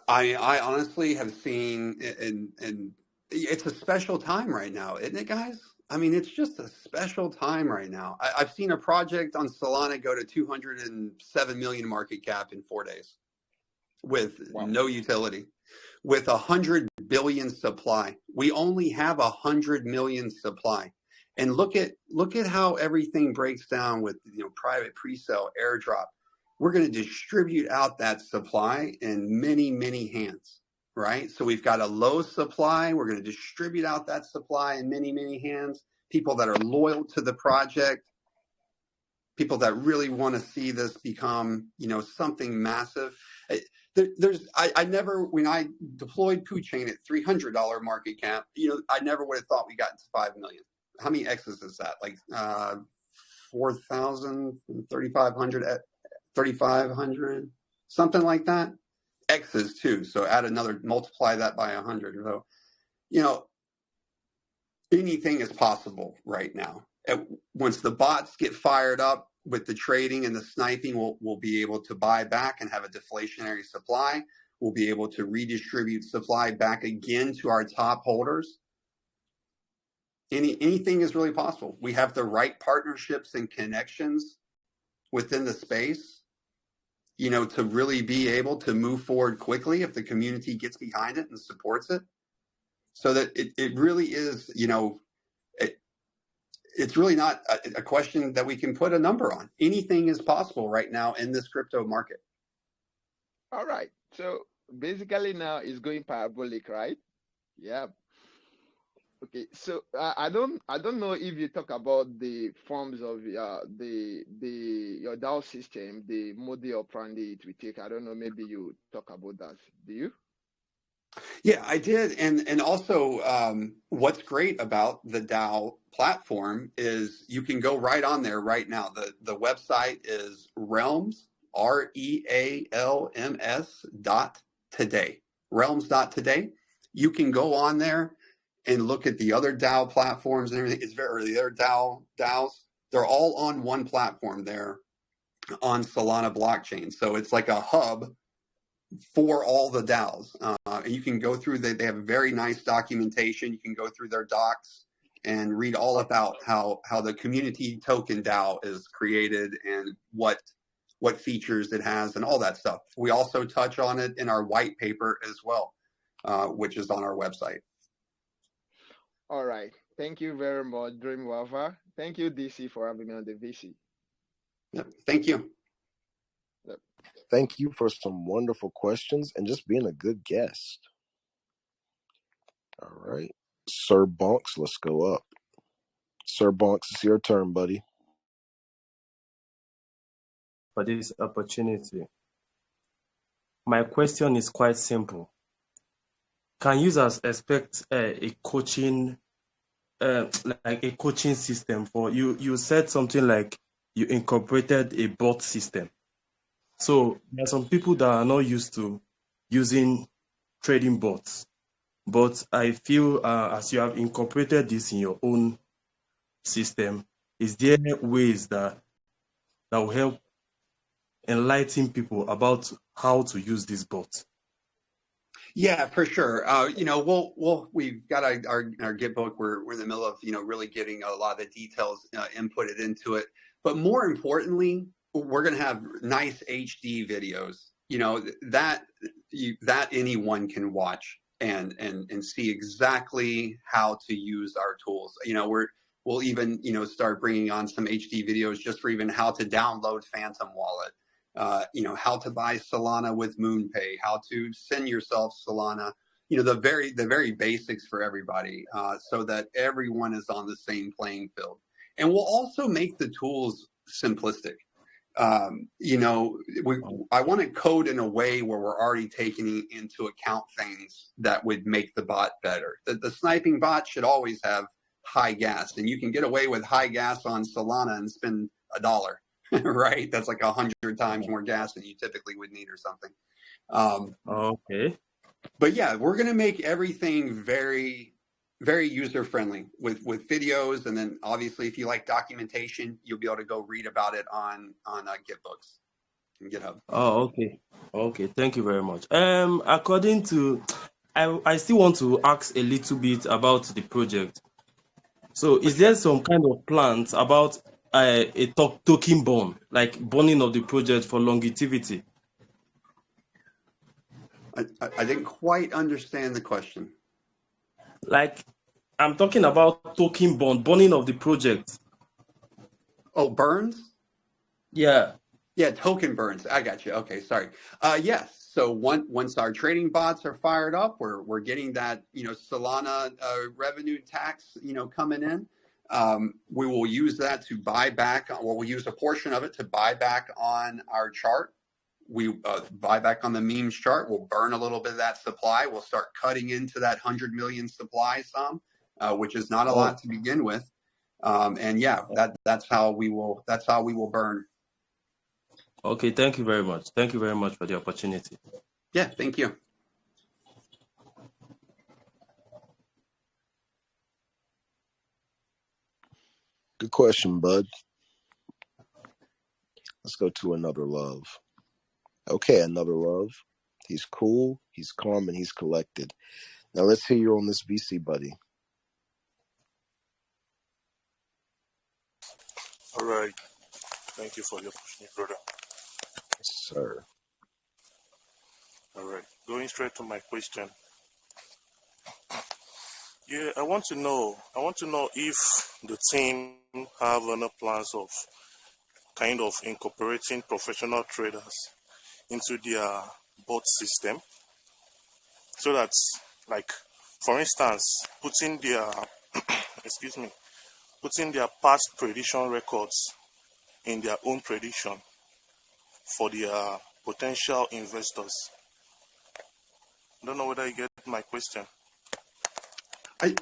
S2: I honestly have seen, and it's a special time right now, isn't it, guys? I mean, it's just a special time right now. I've seen a project on Solana go to 207 million market cap in 4 days with
S3: Wow.
S2: no utility, with 100 billion supply. We only have 100 million supply. And look at how everything breaks down with private pre-sale airdrop. We're going to distribute out that supply in many, many hands, right? So we've got a low supply. We're going to distribute out that supply in many, many hands. People that are loyal to the project, people that really want to see this become, something massive. I never, when I deployed Poo Chain at $300 market cap, I never would have thought we got to 5 million. How many X's is that? Like 4,000, 3,500, 3,500, something like that. X's too. So add another, multiply that by 100. So, anything is possible right now. Once the bots get fired up with the trading and the sniping, we'll be able to buy back and have a deflationary supply. We'll be able to redistribute supply back again to our top holders. Anything is really possible. We have the right partnerships and connections within the space, to really be able to move forward quickly if the community gets behind it and supports it. So that it really is, it's really not a question that we can put a number on. Anything is possible right now in this crypto market.
S3: All right. So basically now it's going parabolic, right? Yeah. Okay. So I don't know if you talk about the forms of your DAO system, the model operandi it will take. I don't know. Maybe you talk about that. Do you?
S2: Yeah, I did. And also, what's great about the DAO platform is you can go right on there right now. The website is realms, REALMS .today. Realms.today. You can go on there and look at the other DAO platforms and everything, or the other DAOs, they're all on one platform there on Solana blockchain. So it's like a hub for all the DAOs. And you can go through, they have very nice documentation. You can go through their docs and read all about how the community token DAO is created and what features it has and all that stuff. We also touch on it in our white paper as well, which is on our website.
S3: All right. Thank you very much, Dreamweaver. Thank you, DC, for having me on the VC.
S2: Yep. Thank you.
S3: Yep.
S1: Thank you for some wonderful questions and just being a good guest. All right. Sir Bonks, let's go up. Sir Bonks, it's your turn, buddy.
S4: For this opportunity. My question is quite simple. Can users expect a coaching, like a coaching system for you? You said something like you incorporated a bot system. So there are some people that are not used to using trading bots, but I feel as you have incorporated this in your own system, is there ways that will help enlighten people about how to use this bot?
S2: Yeah, for sure. We've got our Git book. We're in the middle of really getting a lot of the details inputted into it. But more importantly, we're going to have nice HD videos. That anyone can watch and see exactly how to use our tools. We'll even start bringing on some HD videos just for even how to download Phantom Wallet. How to buy Solana with MoonPay, how to send yourself Solana, the very basics for everybody, so that everyone is on the same playing field. And we'll also make the tools simplistic. I want to code in a way where we're already taking into account things that would make the bot better. The sniping bot should always have high gas, and you can get away with high gas on Solana and spend $1. Right, that's like 100 times more gas than you typically would need or something.
S4: Okay.
S2: But yeah, we're going to make everything very, very user friendly with videos, and then obviously, if you like documentation, you'll be able to go read about it on GitBooks and GitHub.
S4: Oh, okay. Thank you very much. According to, I still want to ask a little bit about the project. So, is there some kind of plans about a token burn, like burning of the project for longevity?
S2: I didn't quite understand the question.
S4: Like, I'm talking about token burning of the project.
S2: Oh, burns?
S4: Yeah.
S2: Yeah, token burns. I got you. Okay, sorry. Yes. So once our trading bots are fired up, we're getting that Solana revenue tax coming in. We will use that to buy back, or we'll use a portion of it to buy back on our chart. We buy back on the memes chart. We'll burn a little bit of that supply. We'll start cutting into that 100 million supply sum, which is not a lot to begin with. And yeah, that's how we will burn.
S4: Okay, thank you very much. Thank you very much for the opportunity.
S2: Yeah, thank you.
S1: Good question, bud. Let's go to Another Love. Okay, Another Love. He's cool, he's calm, and he's collected. Now let's hear you on this VC, buddy.
S5: All right. Thank you for the opportunity, brother.
S1: Yes, sir.
S5: All right. Going straight to my question. Yeah, I want to know if the team have any plans of kind of incorporating professional traders into their bot system, so that, like, for instance, putting their putting their past prediction records in their own prediction for their potential investors. I don't know whether you get my question.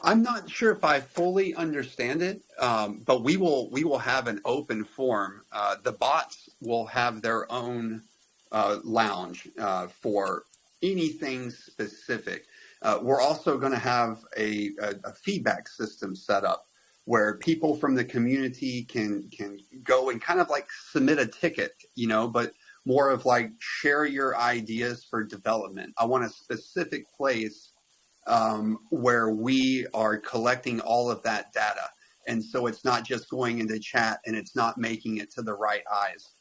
S2: I'm not sure if I fully understand it, but we will have an open forum. The bots will have their own lounge for anything specific. we're also going to have a feedback system set up where people from the community can go and kind of like submit a ticket, you know, but more of like share your ideas for development. I want a specific place where we are collecting all of that data. And so it's not just going into chat and it's not making it to the right eyes.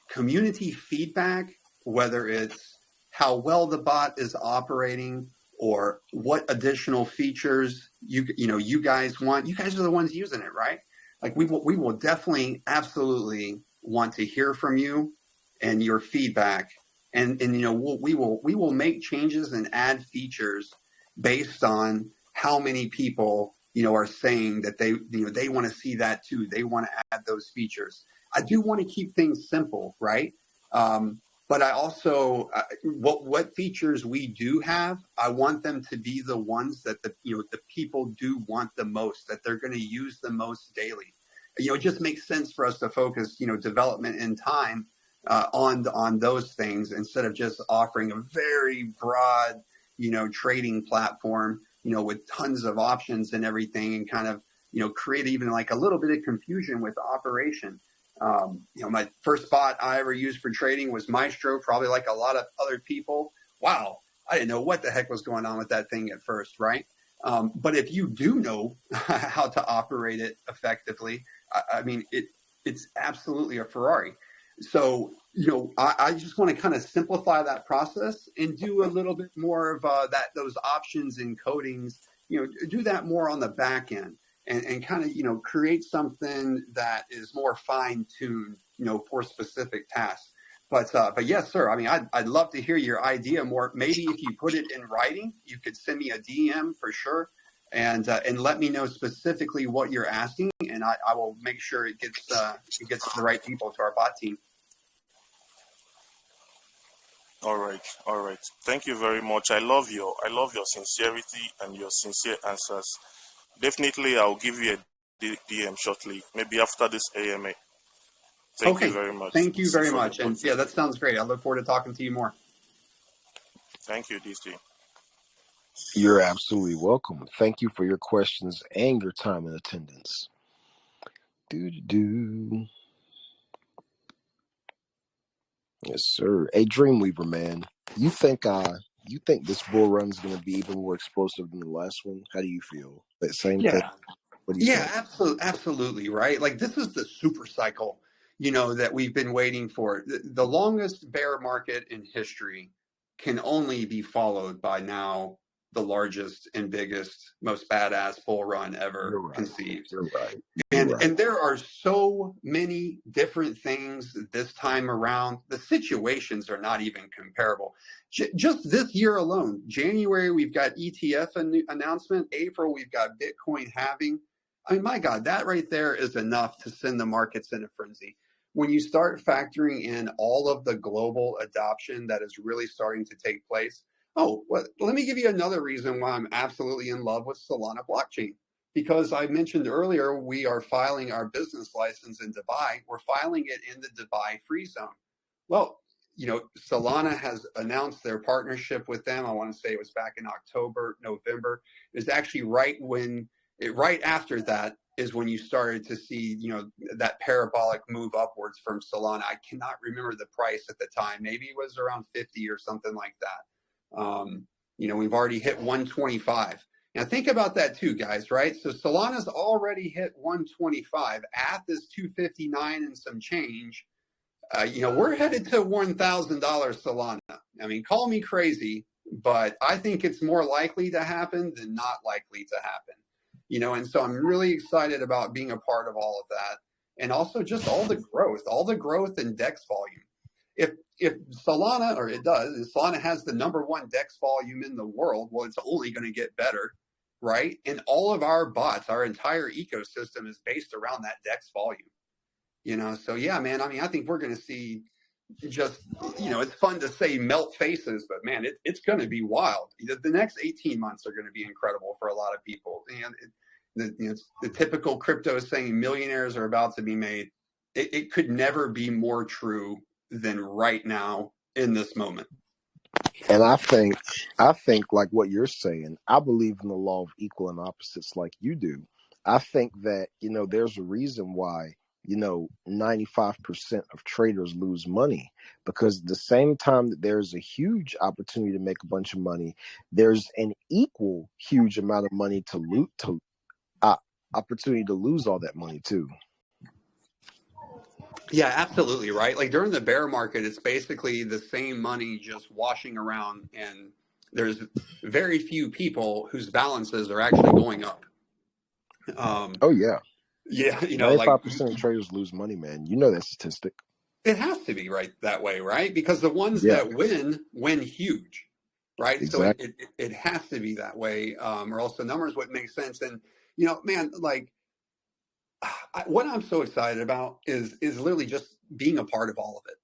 S2: Community feedback, whether it's how well the bot is operating or what additional features you guys want. You guys are the ones using it, right? Like we will definitely, absolutely want to hear from you and your feedback. And you know, we will make changes and add features based on how many people, you know, are saying that they want to see that too. They want to add those features. I do want to keep things simple, right? But I also, what features we do have, I want them to be the ones that the people do want the most, that they're going to use the most daily. You know, it just makes sense for us to focus, you know, development and time on those things instead of just offering a very broad, you know, trading platform, you know, with tons of options and everything, and kind of, you know, create even like a little bit of confusion with operation. You know, my first bot I ever used for trading was Maestro, probably like a lot of other people. Wow, I didn't know what the heck was going on with that thing at first, right? But if you do know how to operate it effectively, I mean, it's absolutely a Ferrari. So, you know, I just want to kind of simplify that process and do a little bit more of those options and codings, you know, do that more on the back end. And kind of, you know, create something that is more fine-tuned, you know, for specific tasks. But yes, sir. I mean, I'd love to hear your idea more. Maybe if you put it in writing, you could send me a DM for sure, and let me know specifically what you're asking, and I will make sure it gets to the right people, to our bot team.
S5: All right. Thank you very much. I love your sincerity and your sincere answers. Definitely, I'll give you a DM shortly, maybe after this AMA. Thank you very much.
S2: Thank you very much. And yeah, that sounds great. I look forward to talking to you more.
S5: Thank you, DC.
S1: You're absolutely welcome. Thank you for your questions and your time and attendance. Yes, sir. Hey, Dreamweaver, man. You think this bull run is going to be even more explosive than the last one? How do you feel? That same thing? What do you think?
S2: Absolutely, right? Like, this is the super cycle, you know, that we've been waiting for. The longest bear market in history can only be followed by now the largest and biggest, most badass bull run ever conceived.
S1: You're right.
S2: And there are so many different things this time around. The situations are not even comparable. Just this year alone, January, we've got ETF announcement. April, we've got Bitcoin halving. I mean, my God, that right there is enough to send the markets in a frenzy. When you start factoring in all of the global adoption that is really starting to take place. Oh, well, let me give you another reason why I'm absolutely in love with Solana blockchain. Because I mentioned earlier, we are filing our business license in Dubai. We're filing it in the Dubai free zone. Well, you know, Solana has announced their partnership with them. I want to say it was back in October, November. It was actually right after that is when you started to see, you know, that parabolic move upwards from Solana. I cannot remember the price at the time. Maybe it was around 50 or something like that. You know, we've already hit 125. Now think about that too, guys, right? So Solana's already hit 125. ATH is 259 and some change. You know, we're headed to $1,000 Solana. I mean, call me crazy, but I think it's more likely to happen than not likely to happen. You know, and so I'm really excited about being a part of all of that. And also just all the growth in DEX volume. If Solana, or it does, if Solana has the #1 DEX volume in the world, well, it's only going to get better, right? And all of our bots, our entire ecosystem is based around that DEX volume. You know, so yeah, man, I mean, I think we're going to see just, you know, it's fun to say melt faces, but man, it's going to be wild. The next 18 months are going to be incredible for a lot of people. And the typical crypto saying millionaires are about to be made. It could never be more true than right now in this moment.
S1: And I think like what you're saying, I believe in the law of equal and opposites like you do. I think that, there's a reason why, 95% of traders lose money, because at the same time that there's a huge opportunity to make a bunch of money, there's an equal huge amount of money to opportunity to lose all that money too.
S2: Yeah, absolutely right. Like during the bear market, it's basically the same money just washing around, and there's very few people whose balances are actually going up.
S1: Oh yeah.
S2: Yeah,
S1: 95% of traders lose money, man. You know that statistic.
S2: it has to be right that way, right? Because the ones
S1: Yeah,
S2: that win huge, right? So
S1: exactly.
S2: it has to be that way, or else the numbers wouldn't make sense. And man, like what I'm so excited about is literally just being a part of all of it.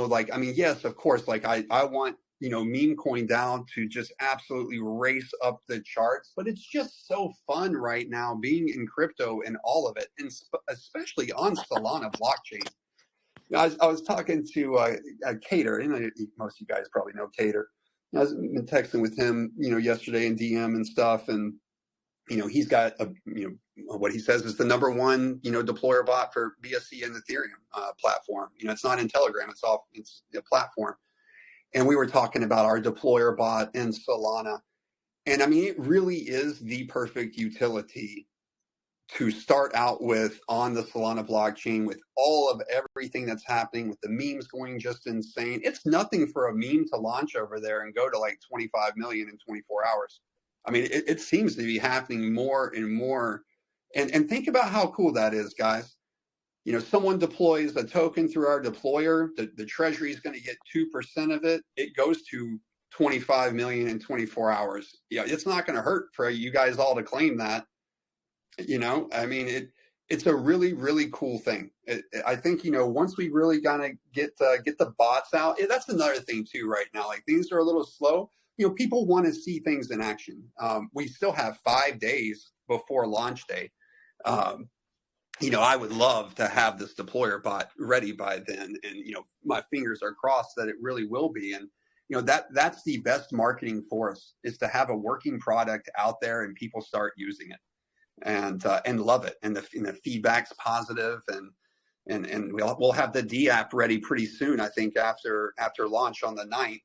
S2: Like I mean, yes, of course, like I want MemeCoinDao to just absolutely race up the charts, but it's just so fun right now being in crypto and all of it, and especially on Solana blockchain. I was talking to Cater, and most of you guys probably know Cater. I was been texting with him, yesterday in DM and stuff, and he's got what he says is the number one deployer bot for BSC and Ethereum platform. It's not in Telegram; it's a platform. And we were talking about our deployer bot in Solana, and I mean it really is the perfect utility to start out with on the Solana blockchain, with all of everything that's happening, with the memes going just insane. It's nothing for a meme to launch over there and go to like 25 million in 24 hours. I mean, it seems to be happening more and more. And think about how cool that is, guys. Someone deploys a token through our deployer, the treasury is going to get 2% of it. It goes to 25 million in 24 hours. Yeah, it's not going to hurt for you guys all to claim that. I mean, it's a really, really cool thing. I think, once we really gotta get the bots out, that's another thing too right now. Like things are a little slow. People want to see things in action. We still have 5 days before launch day. I would love to have this deployer bot ready by then, and my fingers are crossed that it really will be. And that's the best marketing for us, is to have a working product out there and people start using it and love it, and the feedback's positive, and we'll have the D app ready pretty soon. I think after launch on the 9th,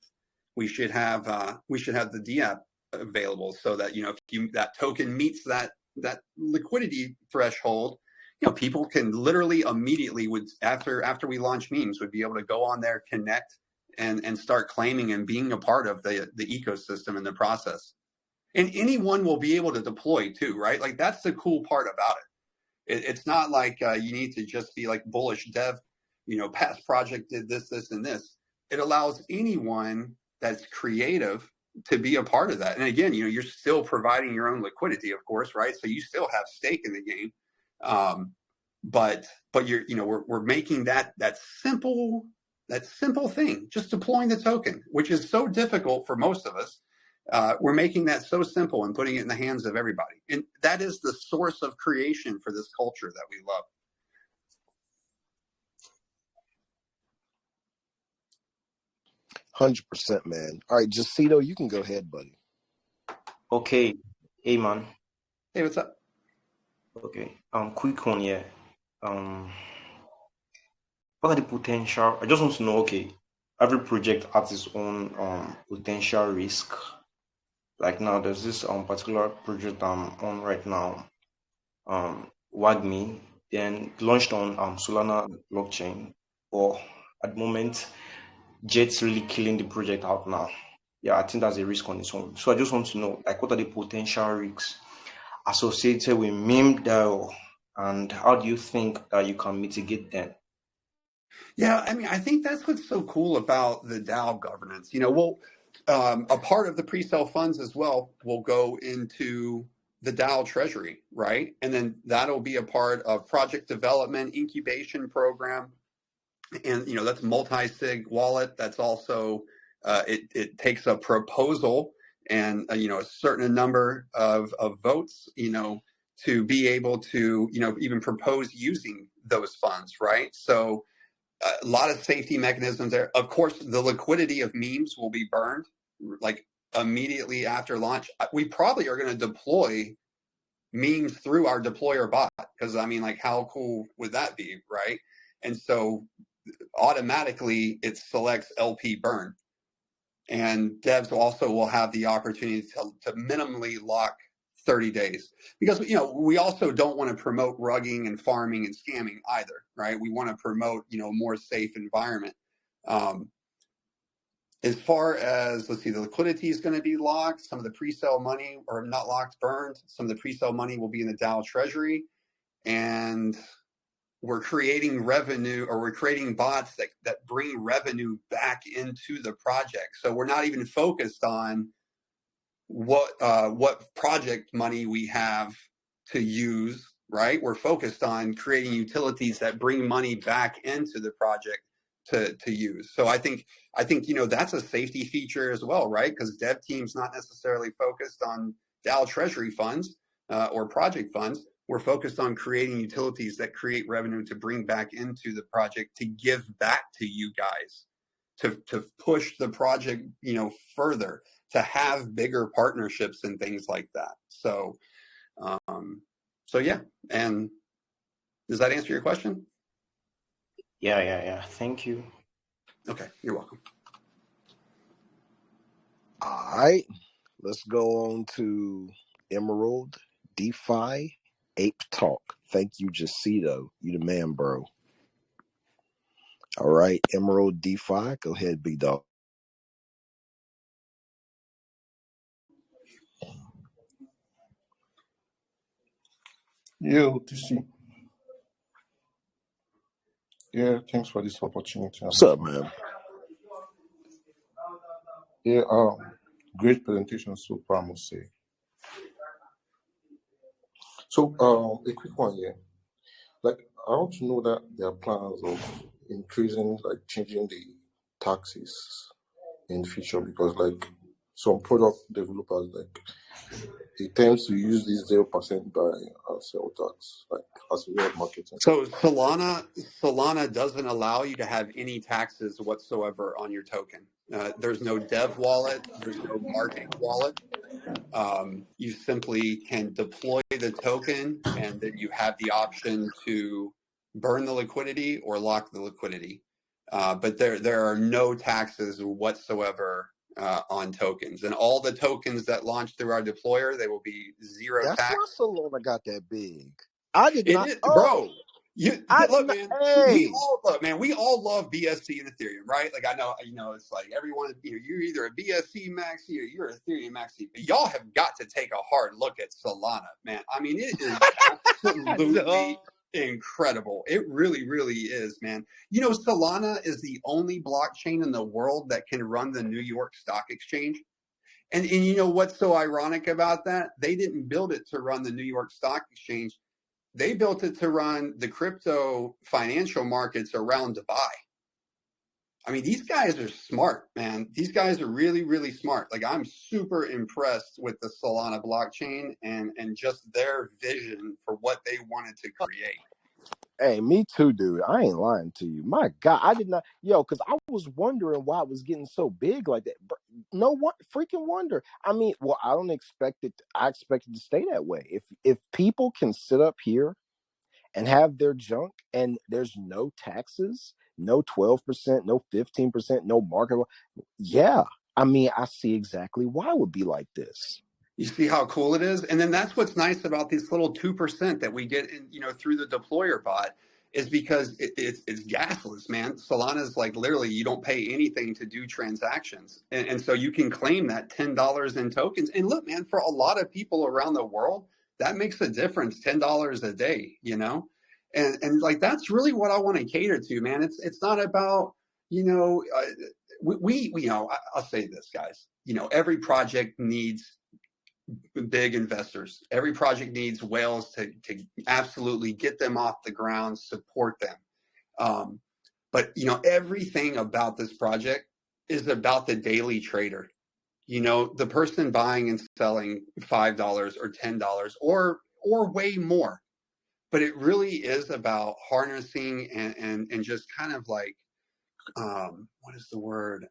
S2: we should have the D app available, so that if that token meets that liquidity threshold, people can literally immediately after we launch memes would be able to go on there, connect, and start claiming and being a part of the ecosystem in the process. And anyone will be able to deploy too, right? Like that's the cool part about it. It's not like you need to just be like bullish dev, past project did this, and this. It allows anyone that's creative to be a part of that. And again, you're still providing your own liquidity, of course, right? So you still have stake in the game. But we're making that simple thing, just deploying the token, which is so difficult for most of us. We're making that so simple and putting it in the hands of everybody. And that is the source of creation for this culture that we love.
S1: 100%, man. All right, Jacinto, you can go ahead, buddy.
S4: Okay. Hey, man.
S2: Hey, what's up?
S4: Okay. Quick one, yeah. What are the potential? I just want to know, okay, every project has its own potential risk. Like now, there's this particular project I'm on right now, WAGMI, then launched on Solana blockchain. But at the moment, Jet's really killing the project out now. Yeah, I think that's a risk on its own. So I just want to know, like, what are the potential risks associated with MemeCoinDao, and how do you think that you can mitigate them?
S2: Yeah, I mean, I think that's what's so cool about the DAO governance. A part of the pre-sale funds as well will go into the DAO treasury, right? And then that'll be a part of project development, incubation program, and that's multi-sig wallet. That's also it takes a proposal and a certain number of votes, to be able to even propose using those funds, right? So a lot of safety mechanisms there. Of course, the liquidity of memes will be burned like immediately after launch. We probably are going to deploy memes through our deployer bot, because I mean, like, how cool would that be, right? And so automatically it selects LP burn, and devs also will have the opportunity to minimally lock 30 days, because we also don't want to promote rugging and farming and scamming either, right? We want to promote a more safe environment. As far as, let's see, the liquidity is going to be locked. Some of the pre-sale money, or not locked, burned. Some of the pre-sale money will be in the DAO treasury, and we're creating revenue, or we're creating bots that bring revenue back into the project. So we're not even focused on what project money we have to use, right? We're focused on creating utilities that bring money back into the project to use. So I think that's a safety feature as well, right? Because dev team's not necessarily focused on DAO treasury funds or project funds. We're focused on creating utilities that create revenue to bring back into the project, to give back to you guys, to push the project further, to have bigger partnerships and things like that. So yeah. And does that answer your question?
S6: Yeah. Thank you.
S2: Okay, you're welcome.
S1: All right, let's go on to Emerald DeFi Ape Talk. Thank you, Jacinto. You the man, bro. All right, Emerald DeFi, go ahead, big dog.
S7: Yo, TC. Yeah, thanks for this opportunity.
S1: What's up, man?
S7: Yeah, great presentation so far, I must say. So, a quick one here. Like, I want to know that there are plans of increasing, like, changing the taxes in the future, because, like, some product developers, like, they tend to use this 0% buy and sell tax, like, as a way of marketing.
S2: So Solana doesn't allow you to have any taxes whatsoever on your token. There's no dev wallet. There's no marketing wallet. You simply can deploy the token, and then you have the option to burn the liquidity or lock the liquidity. But there are no taxes whatsoever on tokens, and all the tokens that launch through our deployer, they will be zero
S1: That's
S2: tax.
S1: why Solana got that big. I did not.
S2: Bro.
S1: Look,
S2: We all love BSC and Ethereum, right? Like, I know, it's like everyone, you're either a BSC maxi or you're Ethereum maxi, but y'all have got to take a hard look at Solana, man. I mean, it is absolutely incredible. It really, really is, man. Solana is the only blockchain in the world that can run the New York Stock Exchange. And you know what's so ironic about that? They didn't build it to run the New York Stock Exchange. They built it to run the crypto financial markets around Dubai. I mean, these guys are smart, man. These guys are really, really smart. Like, I'm super impressed with the Solana blockchain and just their vision for what they wanted to create.
S1: Hey, me too, dude. I ain't lying to you. My God, I did not, because I was wondering why it was getting so big like that. No one freaking wonder. I mean, well, I don't expect it. I expect it to stay that way. If people can sit up here and have their junk, and there's no taxes, no 12%, no 15%, no market. Yeah, I mean, I see exactly why it would be like this.
S2: You see how cool it is? And then that's what's nice about this little 2% that we get through the deployer bot, is because it's gasless, man. Solana's like, literally, you don't pay anything to do transactions. And so you can claim that $10 in tokens. And look, man, for a lot of people around the world, that makes a difference, $10 a day, And like, that's really what I want to cater to, man. It's not about, I'll say this, guys, every project needs big investors. Every project needs whales to absolutely get them off the ground, support them. But everything about this project is about the daily trader. The person buying and selling $5 or $10 or way more. but it really is about harnessing and just kind of like, what is the word?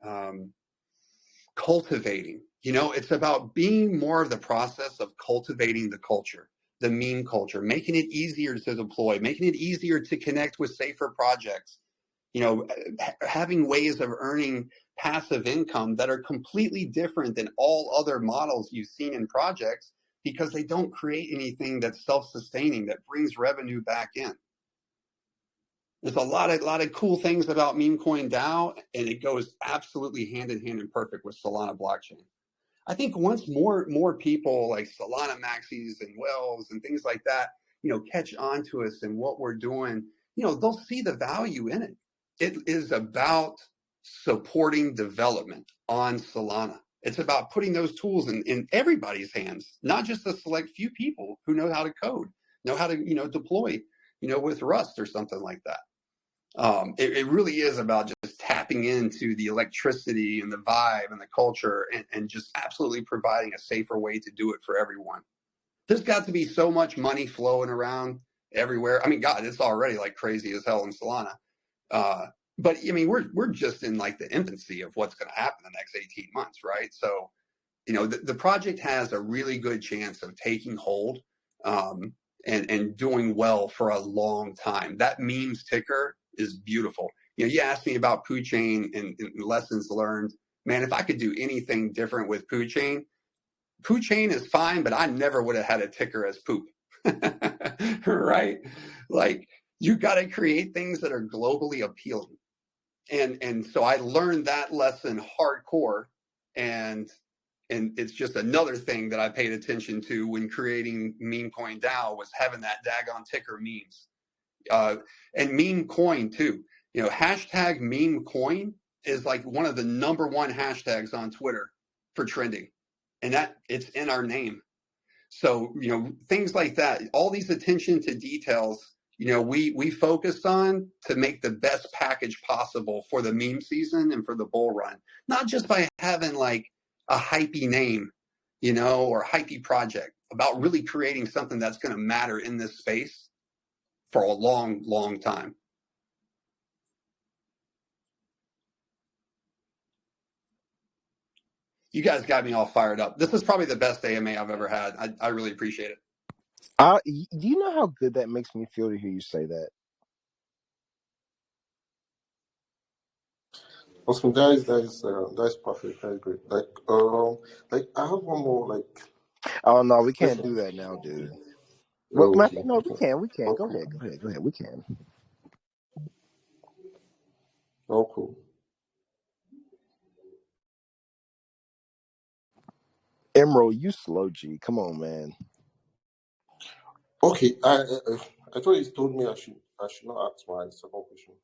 S2: Cultivating. You know, it's about being more of the process of cultivating the culture, the meme culture, making it easier to deploy, making it easier to connect with safer projects, you know, having ways of earning passive income that are completely different than all other models you've seen in projects, because they don't create anything that's self-sustaining, that brings revenue back in. There's a lot of cool things about MemeCoinDao, and it goes absolutely hand in hand and perfect with Solana blockchain. I think once more people like Solana Maxis and Wells and things like that, you know, catch on to us and what we're doing, you know, they'll see the value in it. It is about supporting development on Solana. It's about putting those tools in everybody's hands, not just a select few people who know how to code, know how to, you know, deploy, you know, with Rust or something like that. It really is about just tapping into the electricity and the vibe and the culture, and just absolutely providing a safer way to do it for everyone. There's got to be so much money flowing around everywhere. I mean, God, it's already like crazy as hell in Solana. But I mean, we're just in like the infancy of what's going to happen in the next 18 months, right? So, you know, the project has a really good chance of taking hold, and doing well for a long time. That memes ticker is beautiful. You know, you asked me about Poo Chain and lessons learned. Man, if I could do anything different with Poo Chain is fine, but I never would have had a ticker as poop. Right? Like, you got to create things that are globally appealing. And so I learned that lesson hardcore, and it's just another thing that I paid attention to when creating MemeCoinDao, was having that daggone ticker memes. And MemeCoin too. You know, hashtag MemeCoin is like one of the #1 hashtags on Twitter for trending, and that it's in our name. So, you know, things like that, all these attention to details, you know, we focused on to make the best package possible for the meme season and for the bull run, not just by having like a hypey name, you know, or a hypey project, about really creating something that's going to matter in this space for a long, long time. You guys got me all fired up. This is probably the best AMA I've ever had. I really appreciate it.
S1: Do you know how good that makes me feel to hear you say that?
S7: Awesome, guys. That's perfect. That's great. Like I have one more. Like,
S1: Oh no, we can't
S7: listen.
S1: do that now, dude. Well,
S7: Okay.
S1: no, we can. Go
S7: Okay.
S1: ahead. We can.
S7: Oh, cool.
S1: Emerald, you slow G. Come on, man.
S7: Okay. I thought you told me I should not ask my second question.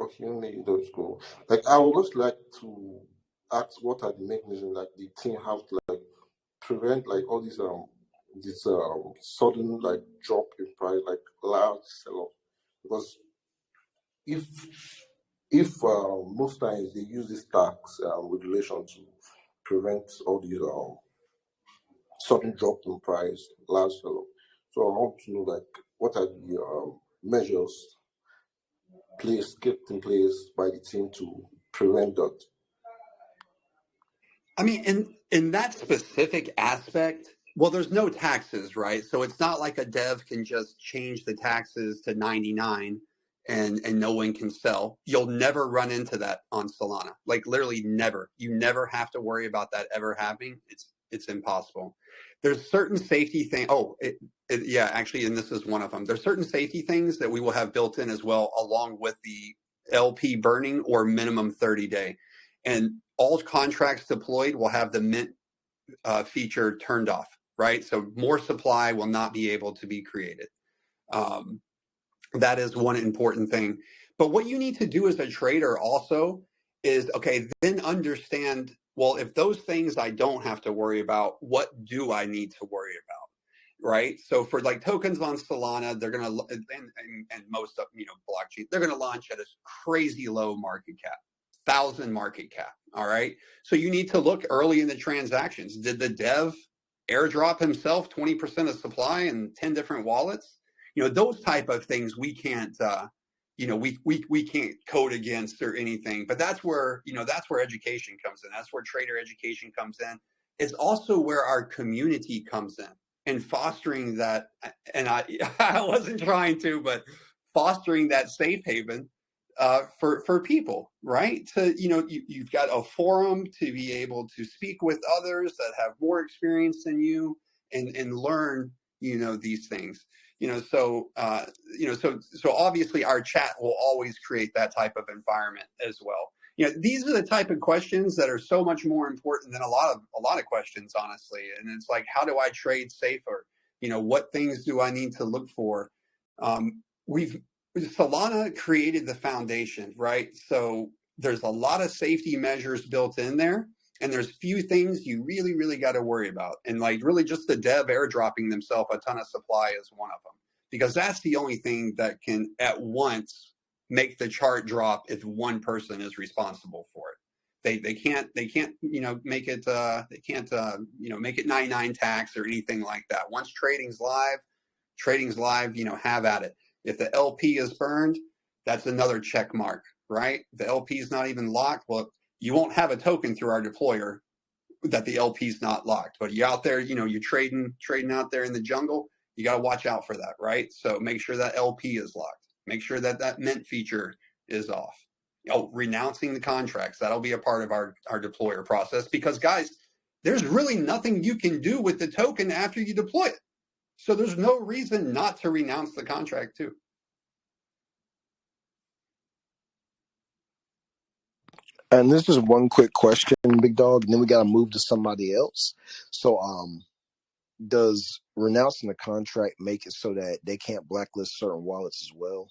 S7: Okay, only those go. Like, I would just like to ask, what are the mechanisms like the team have to like prevent like all these this sudden like drop in price, like large sell off? Because if most times they use this tax regulation to prevent all these sudden drop in price, large sell off. So I want to know, like, what are the measures kept in place by the team to prevent that?
S2: I mean, in that specific aspect, well, there's no taxes, right? So it's not like a dev can just change the taxes to 99 and no one can sell. You'll never run into that on Solana. Like, literally never. You never have to worry about that ever happening. It's impossible. There's certain safety things. Oh, yeah, actually, and this is one of them. There's certain safety things that we will have built in as well, along with the LP burning or minimum 30-day. And all contracts deployed will have the mint feature turned off, right? So more supply will not be able to be created. That is one important thing. But what you need to do as a trader also is, okay, then understand, well, if those things I don't have to worry about, what do I need to worry about, right? So for like tokens on Solana, they're going to, and most of, you know, blockchain, they're going to launch at a crazy low market cap. 1,000 market cap. All right. So you need to look early in the transactions. Did the dev airdrop himself 20% of supply and 10 different wallets. Those type of things we can't, we can't code against or anything. But that's where education comes in. That's where trader education comes in. It's also where our community comes in and fostering that. And I wasn't trying to, but fostering that safe haven for people, right? So, you've got a forum to be able to speak with others that have more experience than you and learn, these things. So obviously our chat will always create that type of environment as well. These are the type of questions that are so much more important than a lot of questions, honestly. And it's like, how do I trade safer? What things do I need to look for? Solana created the foundation, right? So there's a lot of safety measures built in there, and there's few things you really, really got to worry about. And like really just the dev airdropping themselves a ton of supply is one of them, because that's the only thing that can at once make the chart drop if one person is responsible for it. They can't make it make it 99 tax or anything like that. Once trading's live, have at it. If the LP is burned, that's another check mark, right? The LP is not even locked. Well, you won't have a token through our deployer that the LP is not locked. But you're out there, you're trading out there in the jungle. You got to watch out for that, right? So make sure that LP is locked. Make sure that mint feature is off. Renouncing the contracts, that'll be a part of our deployer process, because guys, there's really nothing you can do with the token after you deploy it. So there's no reason not to renounce the contract too.
S1: And this is one quick question, Big Dog, and then we got to move to somebody else. So, does renouncing the contract make it so that they can't blacklist certain wallets as well?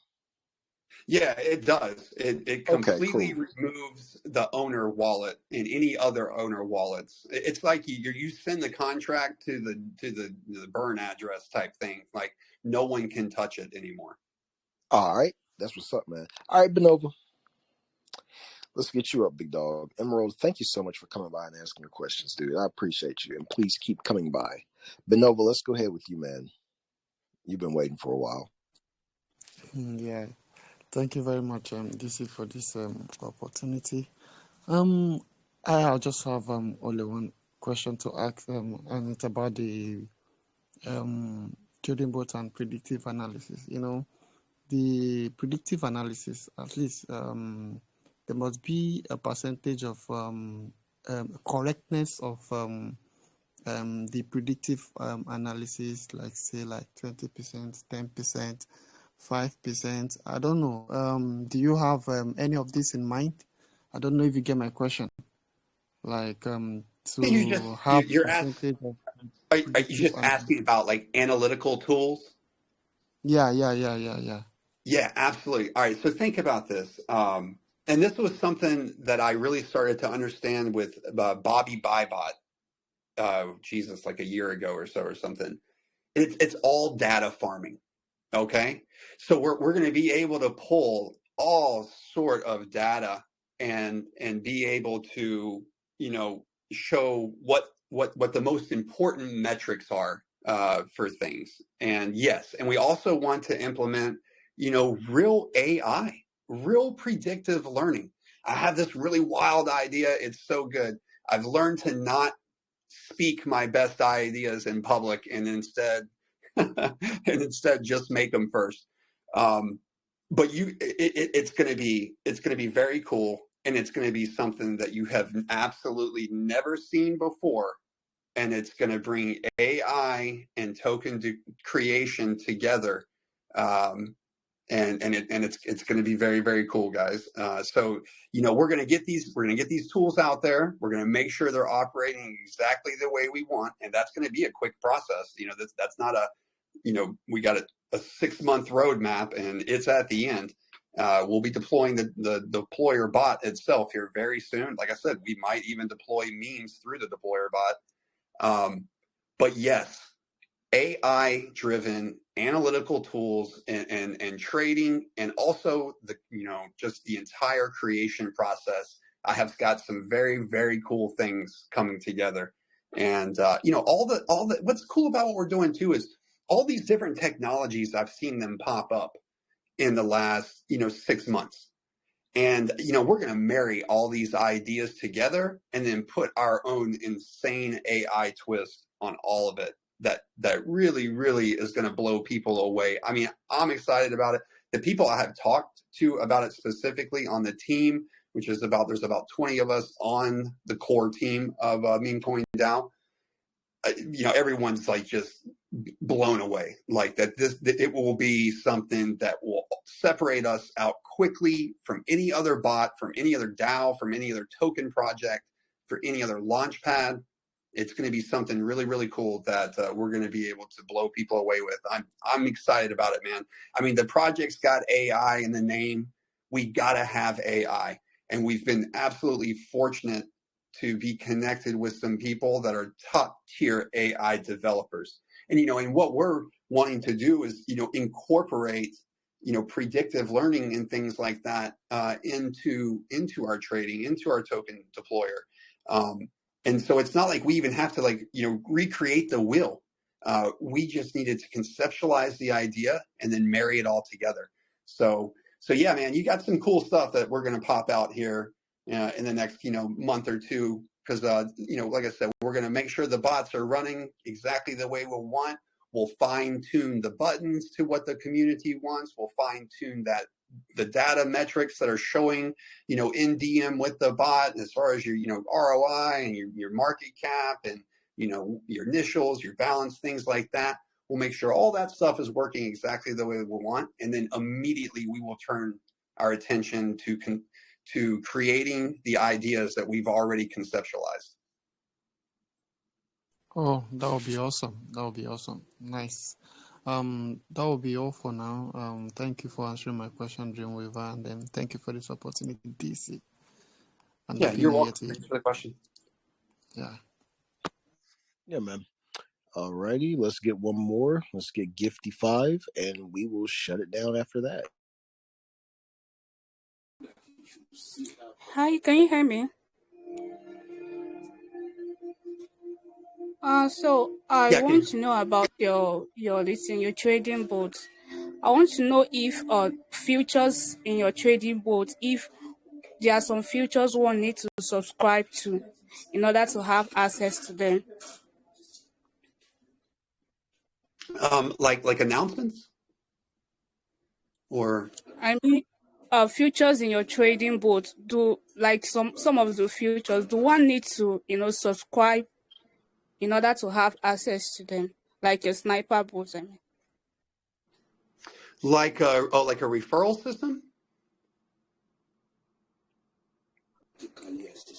S2: Yeah, it does. It completely removes the owner wallet and any other owner wallets. It's like you send the contract to the burn address type thing. Like no one can touch it anymore.
S1: All right, that's what's up, man. All right, Benova, let's get you up, Big Dog. Emerald, thank you so much for coming by and asking the questions, dude. I appreciate you, and please keep coming by. Benova, let's go ahead with you, man. You've been waiting for a while.
S8: Yeah, thank you very much, DC, for this opportunity. I just have only one question to ask, and it's about the trading bot and predictive analysis. The predictive analysis, at least there must be a percentage of correctness of the predictive analysis, like say like 20%, 10%, 5%. I don't know. Do you have any of this in mind? I don't know if you get my question. Like to have
S2: you're asking. Are you just asking about like analytical tools?
S8: Yeah.
S2: Yeah, absolutely. All right, so think about this. And this was something that I really started to understand with Bobby Bybot. Like a year ago or so or something. It's all data farming. Okay, so we're going to be able to pull all sort of data and be able to show what the most important metrics are for things. And yes, and we also want to implement real AI, real predictive learning. I have this really wild idea. It's so good. I've learned to not speak my best ideas in public and instead just make them first. But it's going to be very cool, and it's going to be something that you have absolutely never seen before, and it's going to bring AI and token creation together. And it's going to be very, very cool, guys. So we're going to get these tools out there. We're going to make sure they're operating exactly the way we want, and that's going to be a quick process. That's not a we got a 6-month roadmap, and it's at the end. We'll be deploying the deployer bot itself here very soon. Like I said, we might even deploy memes through the deployer bot. But yes, AI-driven analytical tools and trading, and also just the entire creation process. I have got some very, very cool things coming together. And all the what's cool about what we're doing too is all these different technologies. I've seen them pop up in the last 6 months. And, we're going to marry all these ideas together and then put our own insane AI twist on all of it that really, really is going to blow people away. I mean, I'm excited about it. The people I have talked to about it specifically on the team, there's about 20 of us on the core team of MemeCoinDao. Everyone's like just blown away, like that it will be something that will separate us out quickly from any other bot, from any other DAO, from any other token project, for any other launch pad. It's going to be something really, really cool that we're going to be able to blow people away with. I'm excited about it, man. I mean, the project's got AI in the name. We got to have AI. And we've been absolutely fortunate to be connected with some people that are top tier AI developers. And what we're wanting to do is, incorporate, predictive learning and things like that into our trading, into our token deployer. And so it's not like we even have to recreate the wheel. We just needed to conceptualize the idea and then marry it all together. So yeah, man, you got some cool stuff that we're going to pop out here in the next, month or two, because, like I said, we're going to make sure the bots are running exactly the way we'll want. We'll fine tune the buttons to what the community wants. We'll fine tune the data metrics that are showing, in DM with the bot, as far as your, ROI and your market cap and, your initials, your balance, things like that. We'll make sure all that stuff is working exactly the way we want. And then immediately we will turn our attention to creating the ideas that we've already conceptualized.
S8: Oh, that would be awesome. That would be awesome. Nice. That will be all for now. Thank you for answering my question, Dreamweaver, and then thank you for this opportunity, DC. And
S2: Yeah,
S8: Happy
S2: you're
S8: New Year
S2: welcome.
S8: to you.
S2: Thanks for the question.
S8: Yeah.
S1: Yeah, man. Alrighty, let's get one more. Let's get Gifty5, and we will shut it down after that.
S9: Hi, can you hear me? So I
S2: Yeah,
S9: want to know about your trading bots. I want to know if futures in your trading bot, if there are some futures one needs to subscribe to in order to have access to them.
S2: like announcements, or
S9: I mean, futures in your trading bot, do like some of the futures, do one need to subscribe in order to have access to them, like a sniper bot? I mean.
S2: like a referral system?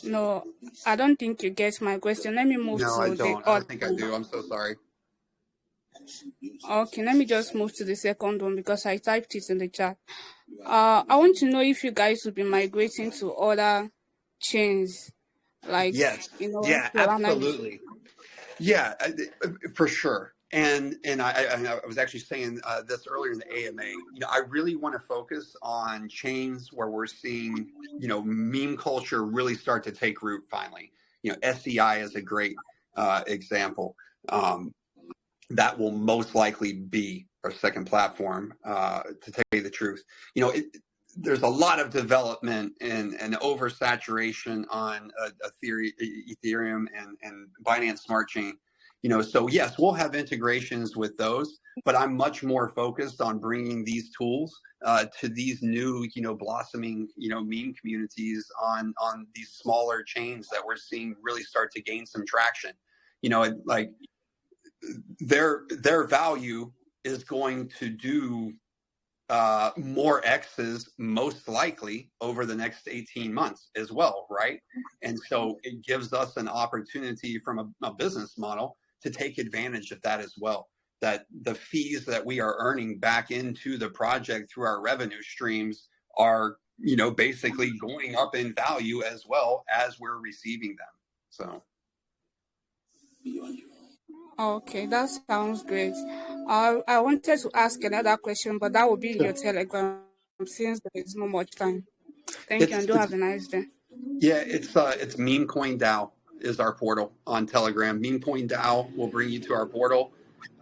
S9: No, I don't think you get my question. Let me move
S2: No, I
S9: to the
S2: don't. I
S9: other
S2: don't think I
S9: one.
S2: do. I'm so sorry.
S9: Okay, let me just move to the second one because I typed it in the chat. I want to know if you guys will be migrating to other chains, like
S2: Yes. Yeah,
S9: Solana.
S2: absolutely. Yeah, for sure. And I was actually saying this earlier in the AMA. I really want to focus on chains where we're seeing, meme culture really start to take root finally. SCI is a great example. That will most likely be our second platform, to tell you the truth. There's a lot of development and oversaturation on Ethereum and Binance Smart Chain. So yes, we'll have integrations with those, but I'm much more focused on bringing these tools to these new, blossoming, meme communities on these smaller chains that we're seeing really start to gain some traction. Like their value is going to do more X's most likely over the next 18 months as well, right? And so it gives us an opportunity from a business model to take advantage of that as well. That the fees that we are earning back into the project through our revenue streams are, basically going up in value as well as we're receiving them. So.
S9: Okay, that sounds great. I wanted to ask another question, but that will be in your Telegram since there is no much time. Thank you, and do have a nice day.
S2: Yeah, it's MemeCoinDao. is our portal on Telegram. MemeCoinDao will bring you to our portal,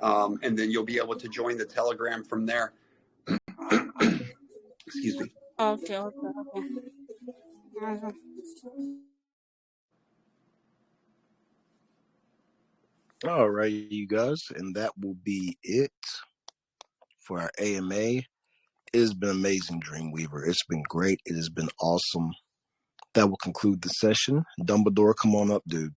S2: and then you'll be able to join the Telegram from there. Excuse me.
S9: Okay. Uh-huh.
S1: All right, you guys, and that will be it for our AMA. It has been amazing, Dreamweaver. It's been great. It has been awesome. That will conclude the session. Dumbledore, come on up, dude.